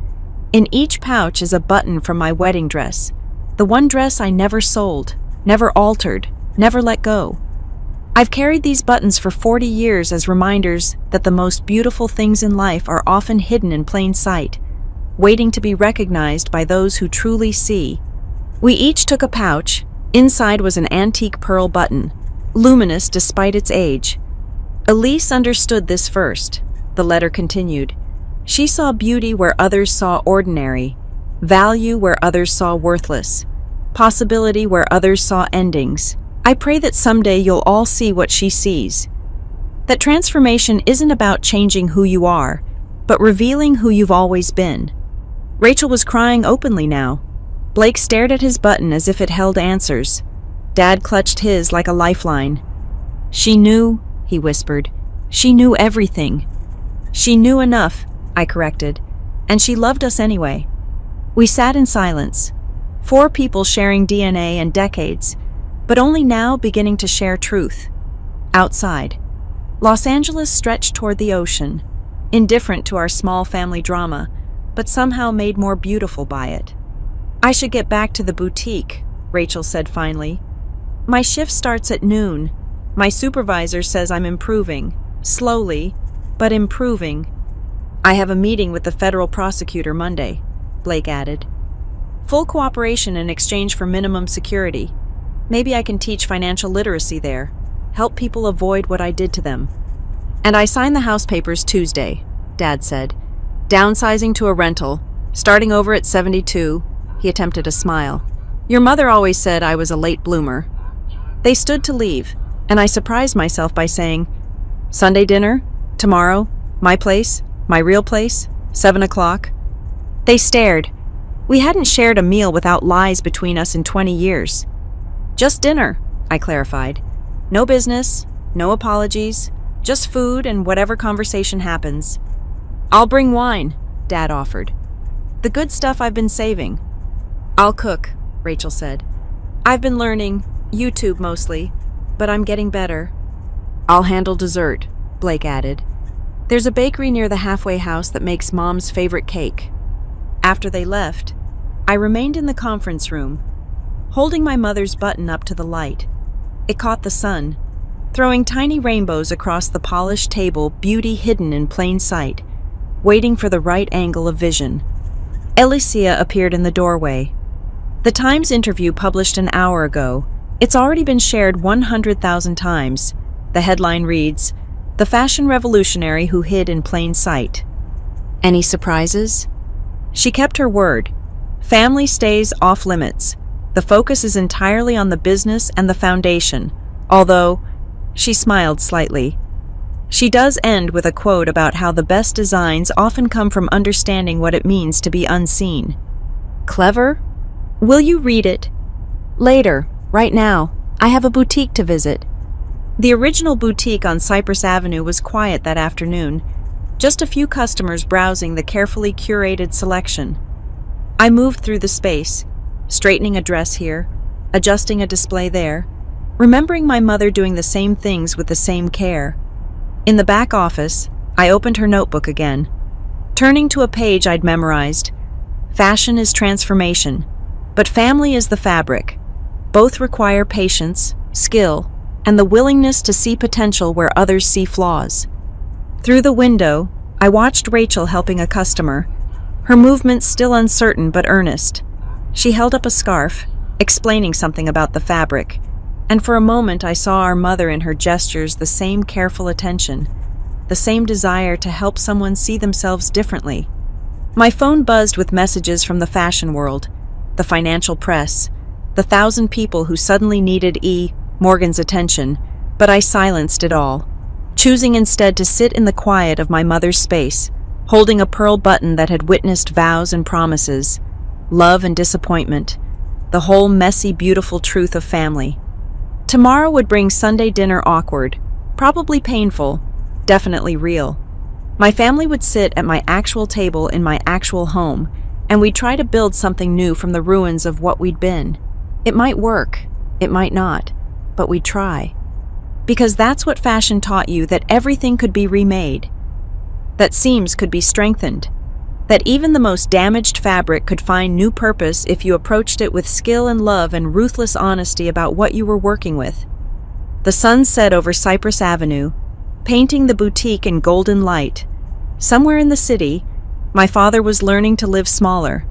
In each pouch is a button from my wedding dress, the one dress I never sold, never altered, never let go. I've carried these buttons for 40 years as reminders that the most beautiful things in life are often hidden in plain sight, waiting to be recognized by those who truly see. We each took a pouch. Inside was an antique pearl button, luminous despite its age. Elise understood this first. The letter continued. She saw beauty where others saw ordinary, value where others saw worthless, possibility where others saw endings. I pray that someday you'll all see what she sees. That transformation isn't about changing who you are, but revealing who you've always been. Rachel was crying openly now. Blake stared at his button as if it held answers. Dad clutched his like a lifeline. She knew, he whispered. She knew everything. She knew enough, I corrected, and she loved us anyway. We sat in silence, 4 people sharing DNA and decades, but only now beginning to share truth. Outside, Los Angeles stretched toward the ocean, indifferent to our small family drama, but somehow made more beautiful by it. I should get back to the boutique, Rachel said finally. My shift starts at noon. My supervisor says I'm improving, slowly, but improving. I have a meeting with the federal prosecutor Monday, Blake added. Full cooperation in exchange for minimum security. Maybe I can teach financial literacy there, help people avoid what I did to them. And I signed the house papers Tuesday, Dad said. Downsizing to a rental, starting over at 72, he attempted a smile. Your mother always said I was a late bloomer. They stood to leave, and I surprised myself by saying, Sunday dinner? Tomorrow? My place? My real place? 7 o'clock? They stared. We hadn't shared a meal without lies between us in 20 years. Just dinner, I clarified. No business, no apologies, just food and whatever conversation happens. I'll bring wine, Dad offered. The good stuff I've been saving. I'll cook, Rachel said. I've been learning, YouTube mostly, but I'm getting better. I'll handle dessert, Blake added. There's a bakery near the halfway house that makes Mom's favorite cake. After they left, I remained in the conference room, holding my mother's button up to the light. It caught the sun, throwing tiny rainbows across the polished table, beauty hidden in plain sight, waiting for the right angle of vision. Alicia appeared in the doorway. The Times interview published an hour ago. It's already been shared 100,000 times. The headline reads, The Fashion Revolutionary Who Hid in Plain Sight. Any surprises? She kept her word. Family stays off limits. The focus is entirely on the business and the foundation, although, she smiled slightly. She does end with a quote about how the best designs often come from understanding what it means to be unseen. Clever? Will you read it? Later, right now, I have a boutique to visit. The original boutique on Cypress Avenue was quiet that afternoon, just a few customers browsing the carefully curated selection. I moved through the space, straightening a dress here, adjusting a display there, remembering my mother doing the same things with the same care. In the back office, I opened her notebook again, turning to a page I'd memorized. Fashion is transformation, but family is the fabric. Both require patience, skill, and the willingness to see potential where others see flaws. Through the window, I watched Rachel helping a customer, her movements still uncertain but earnest. She held up a scarf, explaining something about the fabric, and for a moment I saw our mother in her gestures, the same careful attention, the same desire to help someone see themselves differently. My phone buzzed with messages from the fashion world, the financial press, the 1,000 people who suddenly needed Morgan's attention, but I silenced it all, choosing instead to sit in the quiet of my mother's space, holding a pearl button that had witnessed vows and promises, love and disappointment, the whole messy, beautiful truth of family. Tomorrow would bring Sunday dinner awkward, probably painful, definitely real. My family would sit at my actual table in my actual home, and we'd try to build something new from the ruins of what we'd been. It might work, it might not, but we'd try. Because that's what fashion taught you, that everything could be remade, that seams could be strengthened, that even the most damaged fabric could find new purpose if you approached it with skill and love and ruthless honesty about what you were working with. The sun set over Cypress Avenue, painting the boutique in golden light. Somewhere in the city, my father was learning to live smaller.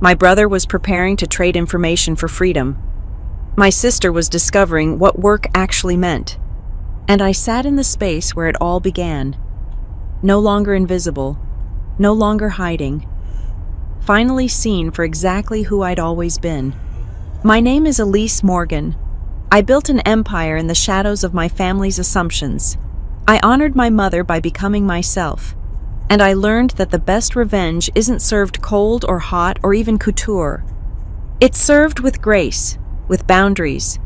My brother was preparing to trade information for freedom. My sister was discovering what work actually meant. And I sat in the space where it all began. No longer invisible, no longer hiding. Finally seen for exactly who I'd always been. My name is Elise Morgan. I built an empire in the shadows of my family's assumptions. I honored my mother by becoming myself. And I learned that the best revenge isn't served cold or hot or even couture. It's served with grace, with boundaries,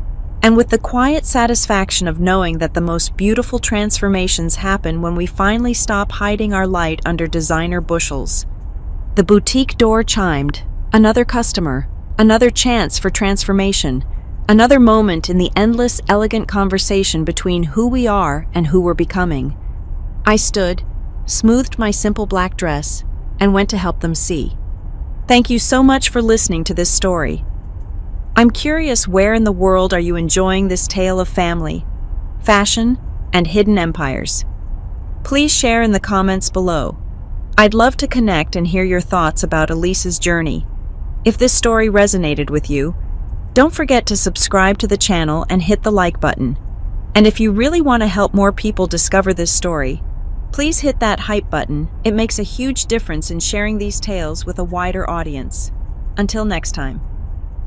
and with the quiet satisfaction of knowing that the most beautiful transformations happen when we finally stop hiding our light under designer bushels. The boutique door chimed. Another customer, another chance for transformation, another moment in the endless, elegant conversation between who we are and who we're becoming. I stood, smoothed my simple black dress, and went to help them see. Thank you so much for listening to this story. I'm curious, where in the world are you enjoying this tale of family, fashion, and hidden empires? Please share in the comments below. I'd love to connect and hear your thoughts about Elise's journey. If this story resonated with you, don't forget to subscribe to the channel and hit the like button. And if you really want to help more people discover this story, please hit that hype button. It makes a huge difference in sharing these tales with a wider audience. Until next time.